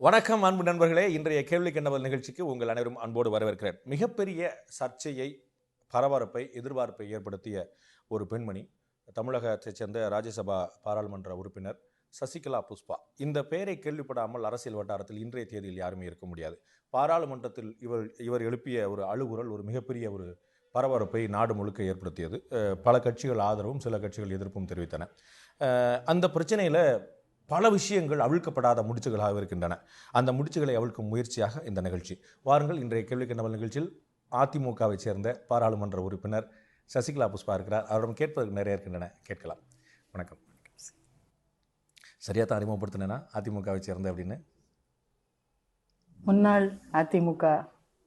வணக்கம் அன்பு நண்பர்களே. இன்றைய கேள்வி கண்டவல் நிகழ்ச்சிக்கு உங்கள் அனைவரும் அன்போடு வரவேற்கிறேன். மிகப்பெரிய சர்ச்சையை, பரபரப்பை, எதிர்பார்ப்பை ஏற்படுத்திய ஒரு பெண்மணி, தமிழகத்தைச் சேர்ந்த ராஜ்யசபா பாராளுமன்ற உறுப்பினர் சசிகலா புஷ்பா. இந்த பெயரை கேள்விப்படாமல் அரசியல் வட்டாரத்தில் இன்றைய தேதியில் யாருமே இருக்க முடியாது. பாராளுமன்றத்தில் இவர் எழுப்பிய ஒரு அழுகுரல் ஒரு மிகப்பெரிய ஒரு பரபரப்பை நாடு முழுக்க ஏற்படுத்தியது. பல கட்சிகள் ஆதரவும் சில கட்சிகள் எதிர்ப்பும் தெரிவித்தன. அந்த பிரச்சனையில் பல விஷயங்கள் அவிழ்க்கப்படாத முடிச்சுகளாக இருக்கின்றன. அந்த முடிச்சுகளை அவிழ்க்கும் முயற்சியாக இந்த நிகழ்ச்சி. வாருங்கள், இன்றைய கேள்வி கண்டவல் நிகழ்ச்சியில் அதிமுகவை சேர்ந்த பாராளுமன்ற உறுப்பினர் சசிகலா புஷ்பா இருக்கிறார். அவரிடம் கேட்பதற்கு நிறைய இருக்கின்றன, கேட்கலாம். வணக்கம். சரியா தான் அறிமுகப்படுத்தினேன்னா அதிமுகவை சேர்ந்த அப்படின்னு? முன்னாள் அதிமுக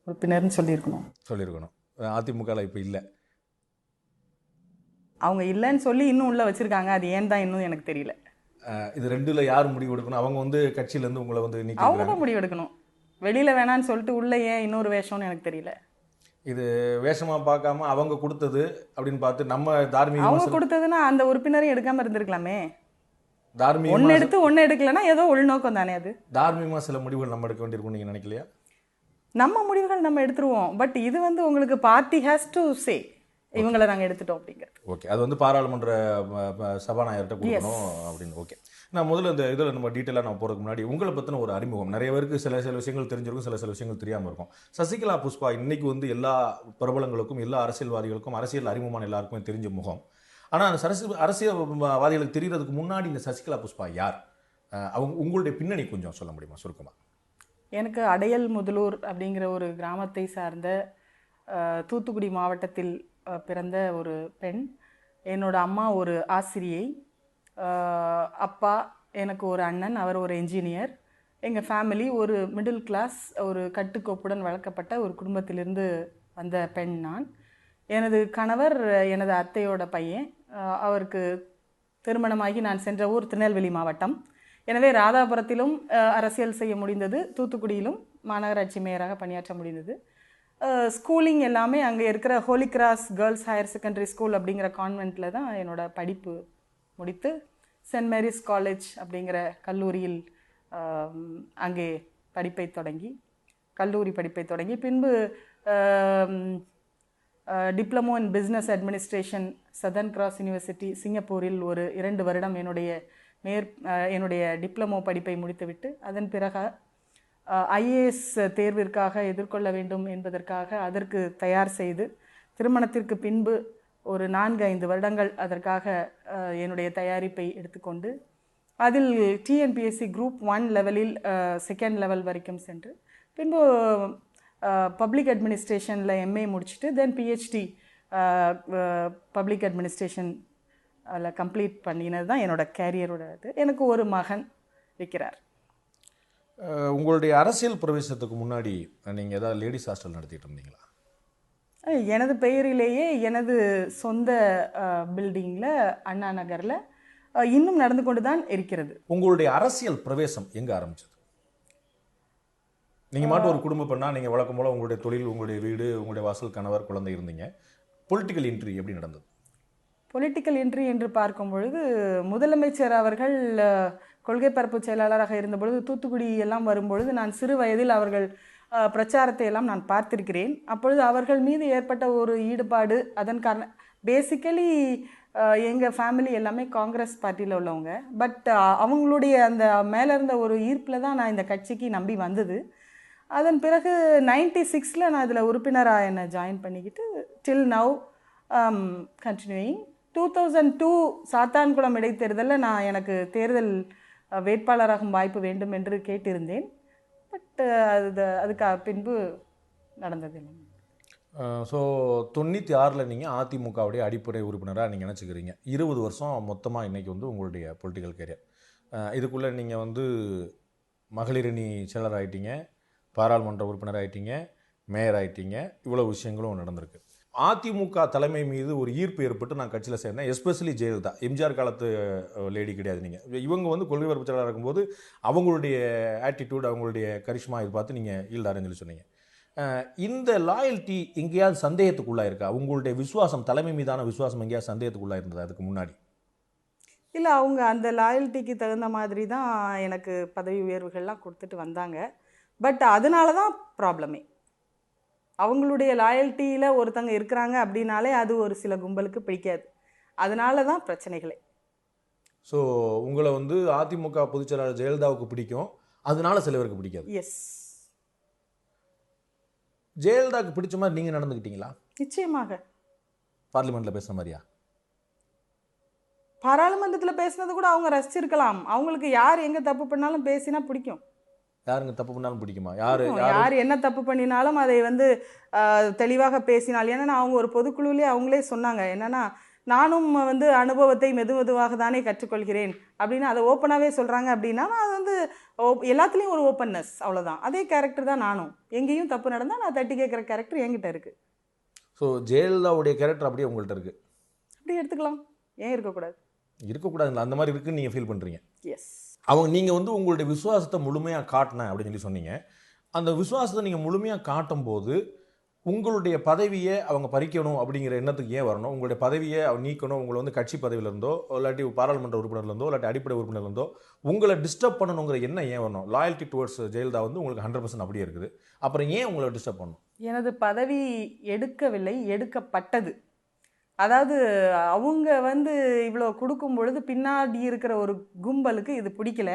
உறுப்பினர்னு சொல்லியிருக்கணும். அதிமுகவில் இப்போ இல்லை, அவங்க இல்லைன்னு சொல்லி இன்னும் உள்ள வச்சிருக்காங்க. அது ஏன் தான் இன்னும் எனக்கு தெரியல. இது ரெண்டுல யார் முடிவு எடுக்கணும்? அவங்க கட்சியிலேருந்து உங்களை அவங்க தான் முடிவு எடுக்கணும். வெளியில வேணான்னு சொல்லிட்டு உள்ள ஏன் இன்னொரு வேஷம்னு எனக்கு தெரியல. இது வேஷமா பார்க்காம அவங்க கொடுத்தது அப்படின்னு பார்த்து நம்ம தார்மீக அவங்க கொடுத்ததுன்னா அந்த உறுப்பினரையும் எடுக்காம இருந்திருக்கலாமே. தார்மீக ஒன்னு எடுத்து ஒன்னு எடுக்கலன்னா ஏதோ உள்நோக்கம் தானே அது. தார்மீகமா சில முடிவுகள் நம்ம எடுக்க வேண்டியிருக்கும் நீங்க நினைக்கலையா? நம்ம முடிவுகள் நம்ம எடுத்துருவோம். பட் இது உங்களுக்கு பார்ட்டி ஹேஸ் டு சே இவங்களை நாங்கள் எடுத்துட்டோம் அப்படிங்கிறது. ஓகே, அது பாராளுமன்ற சபாநாயகர்கிட்ட கொடுக்கணும் அப்படின்னு. ஓகே, நான் முதல்ல இந்த இதில் நம்ம டீட்டெயிலாக நான் போகிறதுக்கு முன்னாடி உங்களை பற்றின ஒரு அறிமுகம். நிறைய பேருக்கு சில விஷயங்கள் தெரிஞ்சிருக்கும், சில விஷயங்கள் தெரியாமல் இருக்கும். சசிகலா புஷ்பா இன்னைக்கு எல்லா பிரபலங்களுக்கும், எல்லா அரசியல்வாதிகளுக்கும், அரசியல் அறிமுகமான எல்லாருக்குமே தெரிஞ்ச முகம். ஆனால் அரசியல்வாதிகளுக்கு தெரியறதுக்கு முன்னாடி இந்த சசிகலா புஷ்பா யார்? உங்களுடைய பின்னணி கொஞ்சம் சொல்ல முடியுமா சுருக்கமாக? எனக்கு அடையல் முதலூர் அப்படிங்கிற ஒரு கிராமத்தை சார்ந்த தூத்துக்குடி மாவட்டத்தில் பிறந்த ஒரு பெண். என்னோட அம்மா ஒரு ஆசிரியை, அப்பா எனக்கு ஒரு அண்ணன், அவர் ஒரு என்ஜினியர். எங்கள் ஃபேமிலி ஒரு மிடில் கிளாஸ், ஒரு கட்டுக்கோப்புடன் வளர்க்கப்பட்ட ஒரு குடும்பத்திலிருந்து வந்த பெண் நான். எனது கணவர் எனது அத்தையோட பையன். அவருக்கு திருமணமாகி நான் சென்ற ஊர் திருநெல்வேலி மாவட்டம். எனவே ராதாபுரத்திலும் அரசியல் செய்ய முடிந்தது, தூத்துக்குடியிலும் மாநகராட்சி மேயராக பணியாற்ற முடிந்தது. ஸ்கூலிங் எல்லாமே அங்கே இருக்கிற Holy Cross Girls Higher Secondary School அப்படிங்கிற கான்வெண்ட்டில் தான் என்னோடய படிப்பு முடித்து சென்ட் மேரிஸ் காலேஜ் அப்படிங்கிற கல்லூரியில் அங்கே கல்லூரி படிப்பை தொடங்கி பின்பு diploma in business administration southern cross university சிங்கப்பூரில் ஒரு 2 வருடம் என்னுடைய டிப்ளமோ படிப்பை முடித்துவிட்டு அதன் பிறகு ஐஏஎஸ் தேர்விற்காக எதிர்கொள்ள வேண்டும் என்பதற்காக அதற்கு தயார் செய்து திருமணத்திற்கு பின்பு ஒரு 4-5 வருடங்கள் அதற்காக என்னுடைய தயாரிப்பை எடுத்துக்கொண்டு அதில் டிஎன்பிஎஸ்சி குரூப் 1 லெவலில் 2nd லெவல் வரைக்கும் சென்று பின்பு பப்ளிக் அட்மினிஸ்ட்ரேஷனில் எம்ஏ முடிச்சுட்டு தென் பிஹெச்டி பப்ளிக் அட்மினிஸ்ட்ரேஷன் அதில் கம்ப்ளீட் பண்ணினது தான் என்னோடய கேரியரோட இது. எனக்கு ஒரு மகன் இருக்கிறார். உங்களுடைய அரசியல் பிரவேசத்துக்கு முன்னாடி நீங்கள் ஏதாவது லேடிஸ் ஹாஸ்டல் நடத்திட்டு இருந்தீங்களா? எனது பெயரிலேயே எனது சொந்த பில்டிங்கில் அண்ணா நகரில் இன்னும் நடந்து கொண்டு தான் இருக்கிறது. உங்களுடைய அரசியல் பிரவேசம் எங்கே ஆரம்பிச்சது? நீங்கள் மட்டும் ஒரு குடும்ப பெண்ணா, நீங்கள் வழக்கம் போல உங்களுடைய தொழில், உங்களுடைய வீடு, உங்களுடைய வாசல், கணவர், குழந்தை இருந்தீங்க. பொலிட்டிக்கல் என்ட்ரி எப்படி நடந்தது? பொலிட்டிக்கல் என்ட்ரி என்று பார்க்கும் பொழுது முதலமைச்சர் அவர்கள் கொள்கை பரப்பு செயலாளராக இருந்தபொழுது தூத்துக்குடி எல்லாம் வரும்பொழுது நான் சிறு வயதில் அவர்கள் பிரச்சாரத்தை எல்லாம் நான் பார்த்திருக்கிறேன். அப்பொழுது அவர்கள் மீது ஏற்பட்ட ஒரு ஈடுபாடு, அதன் காரணம் பேசிக்கலி எங்கள் ஃபேமிலி எல்லாமே காங்கிரஸ் பார்ட்டியில் உள்ளவங்க. பட் அவங்களுடைய அந்த மேலே இருந்த ஒரு ஈர்ப்பில் தான் நான் இந்த கட்சிக்கு நம்பி வந்தது. அதன் பிறகு 96 நான் இதில் உறுப்பினராக என்னை ஜாயின் பண்ணிக்கிட்டு டில் நவ் கண்டினியூயிங். 2002 சாத்தான்குளம் இடைத்தேர்தலில் நான் எனக்கு தேர்தல் வேட்பாளராகும் வாய்ப்பு வேண்டும் என்று கேட்டிருந்தேன். பட் அதுக்கு பின்பு நடந்ததில்லை. ஸோ 96 நீங்கள் அதிமுகவுடைய அடிப்படை உறுப்பினராக நீங்கள் நினச்சிக்கிறீங்க. 20 வருஷம் மொத்தமாக இன்றைக்கி உங்களுடைய பொலிட்டிக்கல் கேரியர். இதுக்குள்ளே நீங்கள் மகளிரணி செயலர் ஆகிட்டீங்க, பாராளுமன்ற உறுப்பினர் ஆகிட்டீங்க, மேயர் ஆகிட்டீங்க. இவ்வளோ விஷயங்களும் நடந்திருக்கு. அதிமுக தலைமை மீது ஒரு ஈர்ப்பு ஏற்பட்டு நான் கட்சியில் சேர்ந்தேன். எஸ்பெஷலி ஜெயலலிதா, எம்ஜிஆர் காலத்து லேடி கிடையாது நீங்கள். இவங்க கொள்கை பரப்பு செயலாளராக இருக்கும்போது அவங்களுடைய ஆட்டிடியூட், அவங்களுடைய கரிஷ்மா இது பார்த்து நீங்கள் ஈல்டாருன்னு சொல்லி சொன்னீங்க. இந்த லாயல்ட்டி எங்கேயாவது சந்தேகத்துக்குள்ளா இருக்கா? உங்களுடைய விசுவாசம், தலைமை மீதான விசுவாசம் எங்கேயாவது சந்தேகத்துக்குள்ளா இருந்ததா அதுக்கு முன்னாடி? இல்லை, அவங்க அந்த லாயல்ட்டிக்கு தகுந்த மாதிரி தான் எனக்கு பதவி உயர்வுகள்லாம் கொடுத்துட்டு வந்தாங்க. பட் அதனால தான் ப்ராப்ளமே. அவங்களுடைய லாயல்ட்டியில் ஒருத்தங்க இருக்கிறாங்க அப்படின்னாலே அது ஒரு சில கும்பலுக்கு பிடிக்காது. அதனால தான் பிரச்சனைகளே. ஸோ உங்களை வந்து அதிமுக பொதுச் செயலாளர் ஜெயலலிதாவுக்கு பிடிக்கும், அதனால சில பேருக்கு பிடிக்காது. எஸ், ஜெயலலிதாவுக்கு பிடிச்ச மாதிரி நீங்கள் நடந்துக்கிட்டீங்களா? நிச்சயமாக. பார்லிமெண்ட்டில் பேசுகிற மாதிரியா? பாராளுமன்றத்தில் பேசுனது கூட அவங்க ரசிச்சிருக்கலாம். அவங்களுக்கு யார் எங்கே தப்பு பண்ணாலும் பேசினா பிடிக்கும். யாருங்க தப்பு பண்ணாலும் பிடிக்குமா? யாரு யார் என்ன தப்பு பண்ணினாலும் அதை வந்து தெளிவாக பேசினால். ஏன்னா அவங்க ஒரு பொதுக்குழுவிலே அவங்களே சொன்னாங்க என்னன்னா, நானும் வந்து அனுபவத்தை மெதுவாக தானே கற்றுக்கொள்கிறேன் அப்படின்னு அதை ஓப்பனாகவே சொல்கிறாங்க. அப்படின்னா அது வந்து எல்லாத்துலேயும் ஒரு ஓப்பன்னஸ், அவ்வளோதான். அதே கேரக்டர் தான் நானும். எங்கேயும் தப்பு நடந்தால் நான் தட்டி கேட்குற கேரக்டர் என்கிட்ட இருக்குது. ஸோ ஜெயலலிதாவுடைய கேரக்டர் அப்படியே உங்கள்கிட்ட இருக்குது. அப்படி எடுத்துக்கலாம், ஏன் இருக்கக்கூடாது? இருக்கக்கூடாதுங்களா? அந்த மாதிரி இருக்குன்னு நீங்கள் ஃபீல் பண்ணுறீங்க? எஸ். அவங்க நீங்கள் வந்து உங்களுடைய விசுவாசத்தை முழுமையாக காட்டினேன் அப்படின்னு சொல்லி சொன்னீங்க. அந்த விசுவாசத்தை நீங்கள் முழுமையாக காட்டும் போது உங்களுடைய பதவியை அவங்க பறிக்கணும் அப்படிங்கிற எண்ணத்துக்கு ஏன் வரணும்? உங்களுடைய பதவியை அவங்க நீக்கணும், உங்களை வந்து கட்சி பதவியிலிருந்தோ இல்லாட்டி பாராளுமன்ற உறுப்பினர்லேருந்தோ இல்லாட்டி அடிப்படை உறுப்பினர்லேருந்தோ உங்களை டிஸ்டர்ப் பண்ணணுங்கிற எண்ணம் ஏன் வரணும்? லாயல்ட்டி டுவர்ட்ஸ் ஜெயலலிதா வந்து உங்களுக்கு 100% அப்படியே இருக்குது. அப்புறம் ஏன் உங்களை டிஸ்டர்ப் பண்ணணும்? எனது பதவி எடுக்கவில்லை, எடுக்கப்பட்டது. அதாவது அவங்க வந்து இவ்வளோ கொடுக்கும் பொழுது பின்னாடி இருக்கிற ஒரு கும்பலுக்கு இது பிடிக்கல.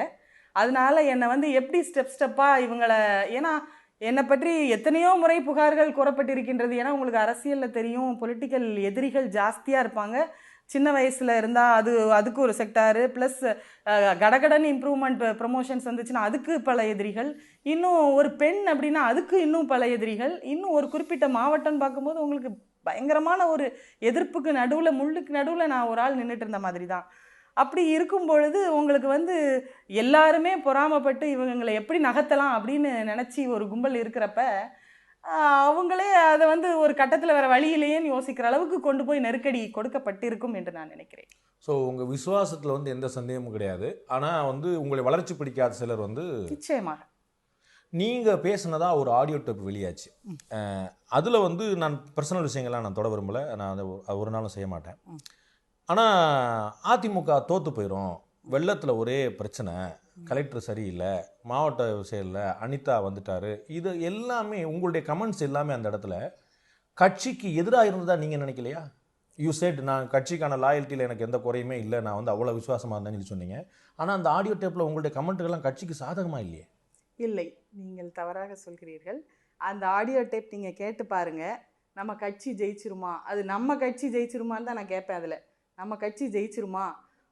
அதனால என்னை வந்து எப்படி ஸ்டெப்பாக இவங்களை, ஏன்னா என்னை பற்றி எத்தனையோ முறை புகார்கள் கூறப்பட்டிருக்கின்றது. ஏன்னா உங்களுக்கு அரசியலில் தெரியும், பொலிட்டிக்கல் எதிரிகள் ஜாஸ்தியாக இருப்பாங்க. சின்ன வயசில் இருந்தால் அதுக்கு ஒரு செக்டாரு, ப்ளஸ் கடகடன் இம்ப்ரூவ்மெண்ட் ப்ரமோஷன்ஸ் வந்துச்சுன்னா அதுக்கு பல எதிரிகள், இன்னும் ஒரு பெண் அப்படின்னா அதுக்கு இன்னும் பல எதிரிகள், இன்னும் ஒரு குறிப்பிட்ட மாவட்டம்னு பார்க்கும்போது உங்களுக்கு பயங்கரமான ஒரு எதிர்ப்புக்கு நடுவில், முள்ளுக்கு நடுவில் நான் ஒரு ஆள் நின்றுட்டு இருந்த மாதிரி தான். அப்படி இருக்கும் பொழுது உங்களுக்கு வந்து எல்லாருமே பொறாமப்பட்டு இவங்களை எப்படி நகர்த்தலாம் அப்படின்னு நினச்சி ஒரு கும்பல் இருக்கிறப்ப அவங்களே அதை வந்து ஒரு கட்டத்தில் வேறு வழியிலேன்னு யோசிக்கிற அளவுக்கு கொண்டு போய் நெருக்கடி கொடுக்கப்பட்டிருக்கும் என்று நான் நினைக்கிறேன். ஸோ உங்கள் விசுவாசத்தில் வந்து எந்த சந்தேகமும் கிடையாது. ஆனால் வந்து உங்களை வளர்ச்சி பிடிக்காத சிலர் வந்து நிச்சயமாக. நீங்கள் பேசினதா ஒரு ஆடியோ டேப் வெளியாச்சு. அதில் வந்து நான் பர்சனல் விஷயங்கள்லாம் நான் தொட விரும்பலை, நான் அதை ஒரு நாளும் செய்ய மாட்டேன். ஆனால் அதிமுக தோற்று போயிடும், வெள்ளத்தில் ஒரே பிரச்சனை, கலெக்டர் சரியில்லை, மாவட்ட செயலில் அனிதா வந்துட்டார், இது எல்லாமே உங்களுடைய கமெண்ட்ஸ் எல்லாமே அந்த இடத்துல கட்சிக்கு எதிராக இருந்ததா நீங்கள் நினைக்கலையா? யூ செட் நான் கட்சிக்கான லாயல்ட்டியில் எனக்கு எந்த குறையுமே இல்லை, நான் வந்து அவ்வளோ விசுவாசமாக இருந்தேன்னு சொல்லி சொன்னீங்க. ஆனால் அந்த ஆடியோ டேப்பில் உங்களுடைய கமெண்ட்டுகள்லாம் கட்சிக்கு சாதகமாக இல்லையே? இல்லை, நீங்கள் தவறாக சொல்கிறீர்கள். அந்த ஆடியோ டேப் நீங்கள் கேட்டு பாருங்கள். நம்ம கட்சி ஜெயிச்சிருமா, அது நம்ம கட்சி ஜெயிச்சிருமான்னு தான் நான் கேட்பேன். அதில் நம்ம கட்சி ஜெயிச்சிருமா,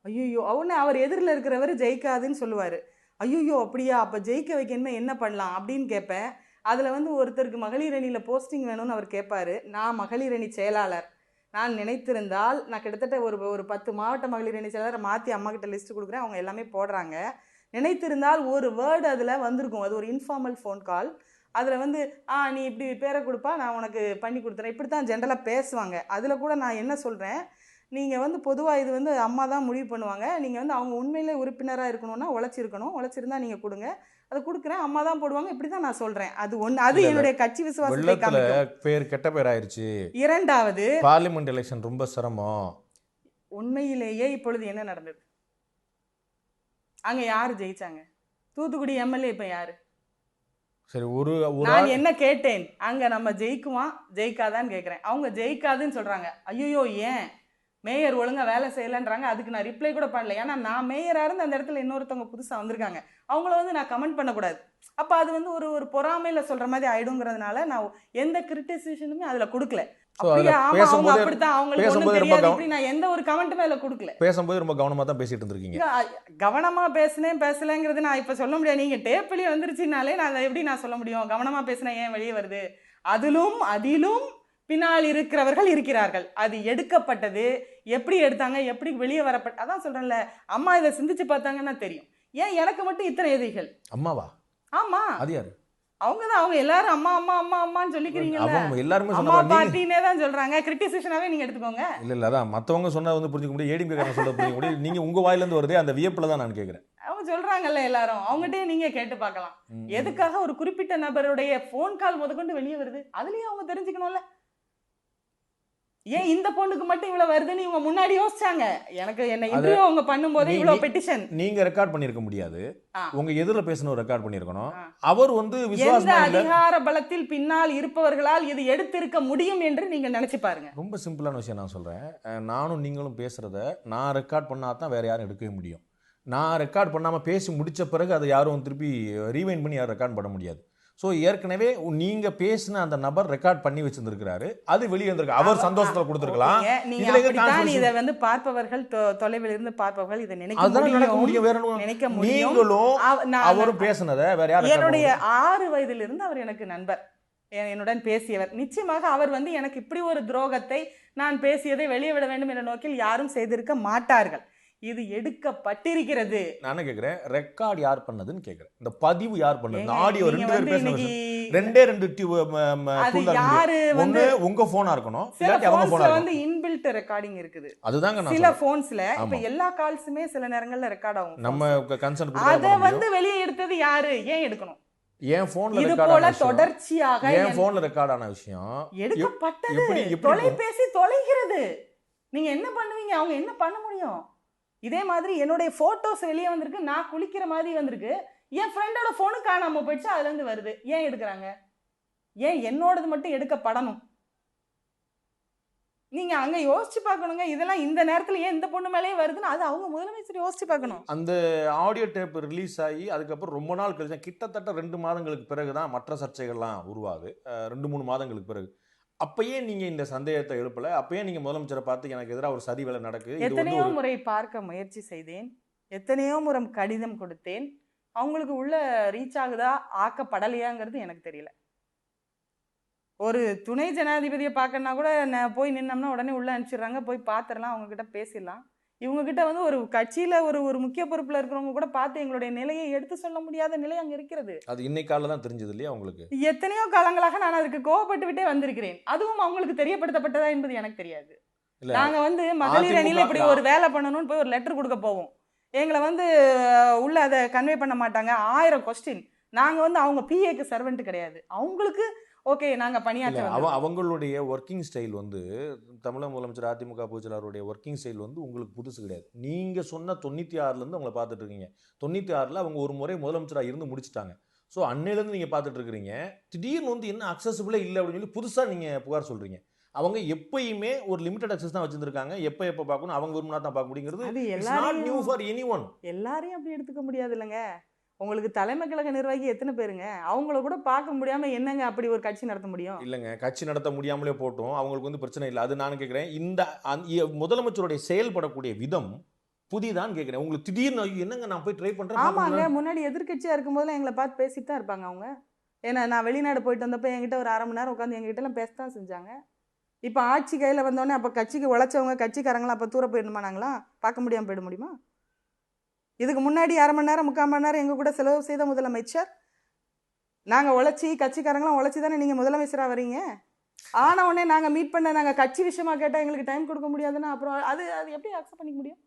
ஐயோ அவனே அவர் எதிரில் இருக்கிறவர் ஜெயிக்காதுன்னு சொல்லுவார். ஐயோ அப்படியா, அப்போ ஜெயிக்க வைக்கணுமே என்ன பண்ணலாம் அப்படின்னு கேட்பேன். அதில் வந்து ஒருத்தருக்கு மகளிர் அணியில் போஸ்டிங் வேணும்னு அவர் கேட்பார். நான் மகளிர் அணி செயலாளர், நான் நினைத்திருந்தால் நான் கிட்டத்தட்ட ஒரு 10 மாவட்ட மகளிர் அணி செயலாளரை மாற்றி அம்மாக்கிட்ட லிஸ்ட்டு கொடுக்குறேன், அவங்க எல்லாமே போடுறாங்க. நினைத்திருந்தால் ஒரு வேர்டு அதில் வந்திருக்கும், அது ஒரு இன்ஃபார்மல் ஃபோன் கால். அதில் வந்து நீ இப்படி பேரை கொடுப்பா, நான் உனக்கு பண்ணி கொடுத்துறேன், இப்படி தான் ஜென்ரலாக பேசுவாங்க. அதில் கூட நான் என்ன சொல்கிறேன், நீங்கள் வந்து பொதுவாக இது வந்து அம்மா தான் முடிவு பண்ணுவாங்க, நீங்கள் வந்து அவங்க உண்மையிலே உறுப்பினராக இருக்கணும்னா உழைச்சிருந்தா நீங்கள் கொடுங்க, அதை கொடுக்குறேன், அம்மா தான் போடுவாங்க, இப்படி தான் நான் சொல்கிறேன். அது என்னுடைய கட்சி விசுவாசத்தில் பேர் கெட்ட பேர் ஆயிடுச்சு. இரண்டாவது, பார்லிமெண்ட் எலெக்ஷன் ரொம்ப சிரமம். உண்மையிலேயே இப்பொழுது என்ன நடந்தது, அங்கே யார் ஜெயிச்சாங்க? தூத்துக்குடி எம்எல்ஏ இப்போ யாரு? சரி, நான் என்ன கேட்டேன், அங்கே நம்ம ஜெயிக்குமா ஜெயிக்காதான்னு கேட்குறேன். அவங்க ஜெயிக்காதுன்னு சொல்கிறாங்க. ஐயோ ஏன், மேயர் ஒழுங்காக வேலை செய்யலைன்றாங்க. அதுக்கு நான் ரிப்ளை கூட பண்ணல. ஏன்னா நான் மேயராக இருந்து அந்த இடத்துல இன்னொருத்தவங்க புதுசாக வந்திருக்காங்க, அவங்கள வந்து நான் கமெண்ட் பண்ணக்கூடாது. அப்போ அது வந்து ஒரு பொறாமையில் சொல்கிற மாதிரி ஆயிடுங்கிறதுனால நான் எந்த கிரிட்டிசிசனுமே அதில் கொடுக்கல. பேசும்போது நான் எந்த ஒரு கமெண்ட்டுமே அதில் கொடுக்கல. பேசும்போது ரொம்ப கவனமாக தான் பேசிட்டு இருந்திருக்கீங்க. கவனமாக பேசலைங்கிறது நான் இப்போ சொல்ல முடியாது. நீங்கள் டேப்லேயே வந்துருச்சுனாலே நான் அதை எப்படி நான் சொல்ல முடியும்? கவனமாக பேசினேன் ஏன் வெளியே வருது? அதிலும் பின்னால் இருக்கிறவர்கள் இருக்கிறார்கள். அது எடுக்கப்பட்டது, எப்படி எடுத்தாங்க, எப்படி வெளியே வரப்பட்ட, அதான் சொல்கிறேன்ல, அம்மா இதை சிந்திச்சு பார்த்தாங்கன்னா தெரியும். ஏன் எனக்கு மட்டும் இத்தனை எதிரிகள்? அம்மாவா? ஆமா, அது யாரு? அவங்க தான். அவங்க எல்லாரும் அம்மா அம்மா அம்மா அம்மான்னு சொல்லிக்கிறீங்கல்ல, எல்லாருமே அம்மா பார்ட்டினே தான் சொல்றாங்க. கிரிட்டிசிசனாவே நீங்க எடுத்துக்கோங்க. இல்ல அதான் மத்தவங்க சொன்னா வந்து புரிஞ்சுக்க முடியும், ஏடிஎம்கே காரங்க சொல்ல புரிஞ்சுக்க முடியும். நீங்க உங்க வாயில இருந்து வருதே அந்த வியப்புல தான் நான் கேக்குறேன். அவங்க சொல்றாங்கல்ல எல்லாரும், அவங்ககிட்டயே நீங்க கேட்டு பார்க்கலாம். எதுக்காக ஒரு குறிப்பிட்ட நபருடைய போன் கால் முதற்கொண்டு வெளியே வருது, அதுலயும் அவங்க தெரிஞ்சுக்கணும்ல. ஏன் இந்த பொண்ணுக்கு மட்டும் இவ்வளவு வருதுன்னு இவங்க முன்னாடி யோசிச்சாங்க. எனக்கு என்ன இன்டர்வியூ அவங்க பண்ணும்போது இவ்வளவு பெட்டிஷன் நீங்க ரெக்கார்ட் பண்ணிருக்க முடியாது. உங்க எதிரில பேசினவர் ரெக்கார்ட் பண்ணிருக்கணும். அவர் வந்து எந்த விசுவாசமா இல்ல. அதிகார பலத்தில் பின்னால் இருப்பவர்களால் இது எடுத்திருக்க முடியும் என்று நீங்க நினைச்சு பாருங்க. ரொம்ப சிம்பிளான விஷயம் நான் சொல்றேன். நானும் நீங்களும் பேசுறத நான் ரெக்கார்ட் பண்ணாதான் வேற யாரும் எடுக்கவே முடியும். நான் ரெக்கார்ட் பண்ணாம பேசி முடிச்ச பிறகு அதை யாரும் திருப்பி ரீவைண்ட் பண்ணி யாரும் ரெக்கார்ட் பண்ண முடியாது. ஸோ ஏற்கனவே நீங்க பேசின அந்த நபர் ரெக்கார்ட் பண்ணி வச்சிருந்திருக்கிறாரு, அது வெளியே வந்திருக்கு. அவர் சந்தோஷத்துல கொடுத்திருக்கலாம். இதை வந்து பார்ப்பவர்கள், தொலைவில் இருந்து பார்ப்பவர்கள் இதை நினைக்க முடியும். வேற நினைக்க முடியும். நீங்களும் அவரும் பேசினதை வேற யாரும். என்னுடைய 6 வயதிலிருந்து அவர் எனக்கு நண்பர், என்னுடன் பேசியவர். நிச்சயமாக அவர் வந்து எனக்கு இப்படி ஒரு துரோகத்தை நான் பேசியதை வெளியே விட வேண்டும் என்ற நோக்கில் யாரும் செய்திருக்க மாட்டார்கள். இது எடுக்கப்பட்டிருக்கிறது. நான் கேக்குறேன், ரெக்கார்ட் யார் பண்ணதுன்னு கேக்குறேன். இந்த பதிவு யார் பண்ணது? ஆடியோ ரெண்டு பேர் பேசுறது, ரெண்டே ஒண்ணு உங்க போனா இருக்கணும், இல்லாட்டி அவங்க போனா வந்து இன்பில்ட் ரெக்கார்டிங் இருக்குது. அதுதாங்க நான் சில போன்ஸ்ல இப்ப எல்லா கால்ஸுமே சில நேரங்கள்ல ரெக்கார்ட் ஆகும். நம்ம கன்சென்ட் அத வந்து வெளியே எடுத்தது யாரு? ஏன் எடுக்கணும்? என் போன்ல இது போல தொடர்ச்சியாக என் போன்ல ரெக்கார்ட் ஆன விஷயம் எடுக்கப்பட்டது. தொலைபேசி தொலைகிறது. நீங்க என்ன பண்ணுவீங்க? அவங்க என்ன பண்ண முடியும்? இதே மாதிரி என்னுடைய போட்டோஸ் வெளியே வந்திருக்கு, நான் குளிக்கிற மாதிரி வந்திருக்கு. என் ஃப்ரெண்டோட போனு காணாம போயிடுச்சு, அதுல இருந்து வருது. ஏன் எடுக்கிறாங்க? ஏன் என்னோடது மட்டும் எடுக்கப்படணும்? நீங்க அங்க யோசிச்சு பார்க்கணுங்க. இதெல்லாம் இந்த நேரத்துல ஏன் இந்த பொண்ணு மேலேயே வருதுன்னு அது அவங்க முதலமைச்சர் யோசிச்சு பார்க்கணும். அந்த ஆடியோ டேப் ரிலீஸ் ஆகி அதுக்கப்புறம் ரொம்ப நாள் கழிச்சு, கிட்டத்தட்ட 2 மாதங்களுக்கு பிறகுதான் மற்ற சர்ச்சைகள்லாம் உருவாகுது. 2-3 மாதங்களுக்கு பிறகு. அப்பயே நீங்க இந்த சந்தேகத்தை எழுப்பல? அப்பயே நீங்க முதலமைச்சரை பார்த்து எனக்கு எதிராக ஒரு சதி வேலை நடக்குது, எத்தனையோ முறை பார்க்க முயற்சி செய்தேன், எத்தனையோ முறை கடிதம் கொடுத்தேன். அவங்களுக்கு உள்ள ரீச் ஆகுதா ஆக்கப்படலையாங்கிறது எனக்கு தெரியல. ஒரு துணை ஜனாதிபதியை பார்க்கணும்னா கூட போய் நின்னோம்னா உடனே உள்ள அனுப்பிச்சிடுறாங்க, போய் பார்த்துடலாம், அவங்க கிட்ட பேசிடலாம். இவங்க கிட்ட வந்து ஒரு கட்சியில ஒரு முக்கிய பொறுப்புல இருக்கிறவங்க கூட பார்த்து எங்களுடைய நிலையை எடுத்து சொல்ல முடியாத நிலை அங்க இருக்கிறது. அது இன்னைக்கு காலையில தான் தெரிஞ்சது இல்லையா உங்களுக்கு? எத்தனையோ காலங்களாக நான் அதுக்கு கோவப்பட்டு விட்டே வந்திருக்கிறேன். அதுவும் அவங்களுக்கு தெரியப்படுத்தப்பட்டதா என்பது எனக்கு தெரியாது. நாங்க வந்து மகளிர் அணியில இப்படி ஒரு வேலை பண்ணணும்னு போய் ஒரு லெட்டர் கொடுக்க போவோம். எங்களை வந்து உள்ள அதை கன்வே பண்ண மாட்டாங்க. 1000 கொஸ்டின். நாங்க வந்து அவங்க பிஏக்கு சர்வெண்ட் கிடையாது. அவங்களுக்கு ஓகே நாங்க பணியாற்ற அவங்களுடைய ஒர்க்கிங் ஸ்டைல் வந்து தமிழக முதலமைச்சர் அதிமுக பொதுச்செயலாளருடைய ஒர்க்கிங் ஸ்டைல் வந்து உங்களுக்கு புதுசு கிடையாது. நீங்க சொன்ன 96ல இருந்து அவங்கள பார்த்துட்டு இருக்கீங்க. 96ல அவங்க ஒரு முறை முதலமைச்சராக இருந்து முடிச்சுட்டாங்க. ஸோ அன்னையிலேருந்து நீங்க பார்த்துட்டு இருக்கிறீங்க. திடீர்னு வந்து என்ன அக்சசிபிளே இல்லை அப்படின்னு சொல்லி புதுசா நீங்க புகார் சொல்றீங்க. அவங்க எப்பயுமே ஒரு லிமிடெட் அக்சஸ் தான் வச்சிருக்காங்க. எப்ப பார்க்கணும், அவங்க விரும்பினா தான் பார்க்க முடியுங்கிறது எல்லாரையும் அப்படி எடுத்துக்க முடியாது இல்லைங்க. உங்களுக்கு தலைமை கழக நிர்வாகி எத்தனை பேருங்க? அவங்கள கூட பார்க்க முடியாம என்னங்க அப்படி ஒரு கட்சி நடத்த முடியும்? இல்லைங்க, கட்சி நடத்த முடியாமலே போட்டோம், அவங்களுக்கு வந்து பிரச்சனை இல்லை. அது நான் கேட்குறேன், இந்த முதலமைச்சருடைய செயல்படக்கூடிய விதம் புதிதான்னு கேட்குறேன். உங்களுக்கு திடீர்னு என்னங்க நான் போய் ட்ரை பண்ணுறேன். ஆமாங்க, முன்னாடி எதிர்கட்சியாக இருக்கும்போதெல்லாம் எங்களை பார்த்து பேசிட்டு தான் இருப்பாங்க அவங்க. ஏன்னா நான் வெளிநாடு போயிட்டு வந்தப்போ என்கிட்ட ஒரு 1/2 மணி நேரம் உட்காந்து எங்ககிட்டலாம் பேச தான் செஞ்சாங்க. இப்போ ஆட்சி கையில் வந்தோடனே அப்போ கட்சிக்கு உழைச்சவங்க கட்சிக்காரங்களாம் அப்போ தூர போயிடணுமானாங்களா? பார்க்க முடியாமல் போயிட முடியுமா? இதுக்கு முன்னாடி 1/2 மணி நேரம் 3/4 மணி நேரம் எங்கள் கூட செலவு செய்த முதலமைச்சர். நாங்கள் உழைச்சி கட்சிக்காரங்களாம் உழைச்சி தானே நீங்கள் முதலமைச்சராக வரீங்க. ஆன உடனே நாங்கள் மீட் பண்ண நாங்கள் கட்சி விஷயமா கேட்டால் எங்களுக்கு டைம் கொடுக்க முடியாதுன்னா அப்புறம் அது எப்படி அக்செப்ட் பண்ணிக்க முடியும்?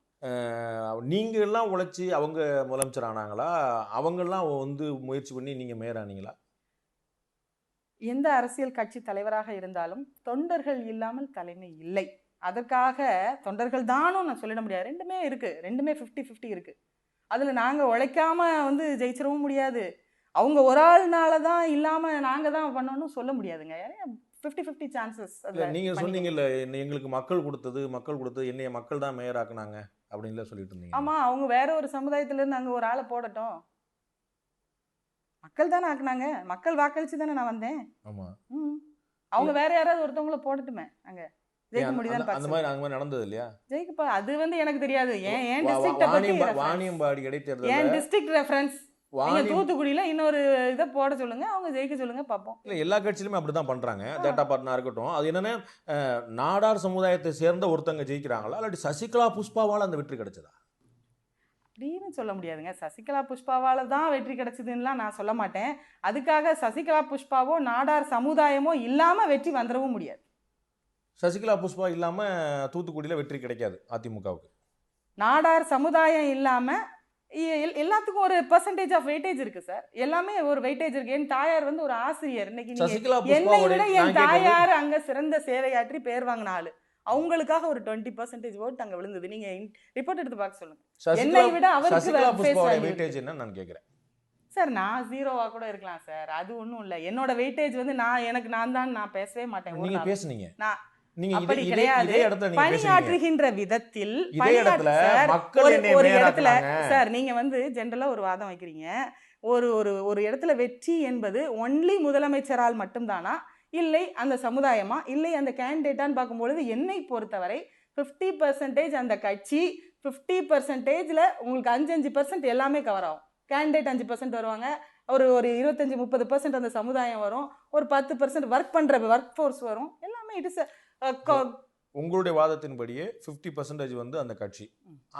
நீங்கள் எல்லாம் உழைச்சி அவங்க முதலமைச்சர் ஆனாங்களா? அவங்கெல்லாம் வந்து முயற்சி பண்ணி நீங்கள் மேயர் ஆனீங்களா? எந்த அரசியல் கட்சி தலைவராக இருந்தாலும் தொண்டர்கள் இல்லாமல் தலைமை இல்லை. அதற்காக தொண்டர்கள் தானும் நான் சொல்லிட முடியாது. ரெண்டுமே இருக்குது, ரெண்டுமே 50-50 இருக்குது. அதில் நாங்கள் உழைக்காம வந்து ஜெயிச்சிடவும் முடியாது, அவங்க ஒரு ஆள்னால தான் இல்லாமல் நாங்கள் தான் பண்ணணும்னு சொல்ல முடியாதுங்க. 50-50 சான்சஸ். நீங்கள் சொன்னீங்கல்ல, எங்களுக்கு மக்கள் கொடுத்தது என்னைய மக்கள் தான் மேயர் ஆக்குனாங்க அப்படின்ல சொல்லிட்டு இருந்தீங்க. ஆமாம், அவங்க வேற ஒரு சமுதாயத்திலேருந்து அங்கே ஒரு ஆளை போடட்டும், மக்கள் தானே ஆக்குனாங்க, மக்கள் வாக்களிச்சு தானே நான் வந்தேன். ஆமாம், அவங்க வேற யாராவது ஒருத்தவங்கள போடட்டுமே, அங்கே ஜெயிக்க முடியுதான். அந்த மாதிரி நடந்தது இல்லையா? ஜெயிக்கப்பா அது வந்து எனக்கு தெரியாது. ஏன் டிஸ்ட்ரிக்ட் வாணியம்பாடி இடைத்தேர்தல், ஏன் டிஸ்ட்ரிக்ட் ரெஃபரன்ஸ் தூத்துக்குடியில இன்னொரு இதை போட சொல்லுங்க, அவங்க ஜெயிக்க சொல்லுங்க பார்ப்போம். இல்லை, எல்லா கட்சியிலுமே அப்படிதான் பண்றாங்க. டேட்டா பார்ட்னா இருக்கட்டும், அது என்னன்னா நாடார் சமுதாயத்தை சேர்ந்த ஒருத்தங்க ஜெயிக்கிறாங்களா, இல்லாட்டி சசிகலா புஷ்பாவால் அந்த வெற்றி கிடைச்சதா அப்படின்னு சொல்ல முடியாதுங்க. சசிகலா புஷ்பாவால தான் வெற்றி கிடைச்சதுன்னா நான் சொல்ல மாட்டேன். அதுக்காக சசிகலா புஷ்பாவோ நாடார் சமுதாயமோ இல்லாம வெற்றி வந்துடவும் முடியாது. சசிகலா புஷ்பா இல்லாம தூத்துக்குடியில வெற்றி கிடைக்காது அதிமுகவுக்கு. நாடார் சமுதாயம் இல்லாம எல்லாத்துக்கும் ஒரு பெர்சன்டேஜ் ஆஃப் வெயிட்டேஜ் இருக்கு சார். எல்லாமே ஒரு வெயிட்டேஜ் இருக்கு. என் தாயார் வந்து ஒரு ஆசிரியர். இன்னைக்கு என்னை விட என் தாயார் அங்க சிறந்த சேவையாற்றி பேர் வாங்கின ஆளு. அவங்களுக்காக ஒரு 20% ஓட்டு அங்க விழுந்தது. நீங்க ரிப்போர்ட் எடுத்து பார்க்க சொல்லுங்க. சசிகலா என்னை விட அவருக்கு சசிகலா face புஷ்பாவோட value வெயிட்டேஜ் என்ன நான் கேட்கிறேன். சார் நான் 0வா கூட இருக்கலாம் சார், அது ஒண்ணும் இல்ல. என்னோட வெயிட்டேஜ் வந்து நான் பேசவே மாட்டேன் ஒரு நீங்க நாள். பேசுனீங்க. நான் நீங்க அப்படி கிடையாது. இதே இடத்துல நீங்க பேசுறீங்க. பணியாற்றுகின்ற விதத்தில் இதே இடத்துல சார், மக்கள் என்னை ஒரு இடத்துல மேயராக்குறாங்க. சார் நீங்க வந்து ஜெனரலா ஒரு வாதம் வைக்கிறீங்க. ஒரு ஒரு ஒரு இடத்துல வெற்றி என்பது ஒன்லி முதலமைச்சரால் மட்டும்தானா, இல்லை அந்த சமுதாயமா, இல்லை அந்த கேண்டிடேட்டான்னு பார்க்கும்பொழுது என்னை பொறுத்தவரை 50% அந்த கட்சி, 50%ல உங்களுக்கு 5% எல்லாமே கவர் ஆகும். கேண்டிடேட் 5% வருவாங்க, ஒரு ஒரு 25-30% அந்த சமுதாயம் வரும், ஒரு 10% ஒர்க் ஃபோர்ஸ் வரும். எல்லாமே இட் இஸ் உங்களுடைய வாதத்தின்படியே 50% வந்து அந்த கட்சி.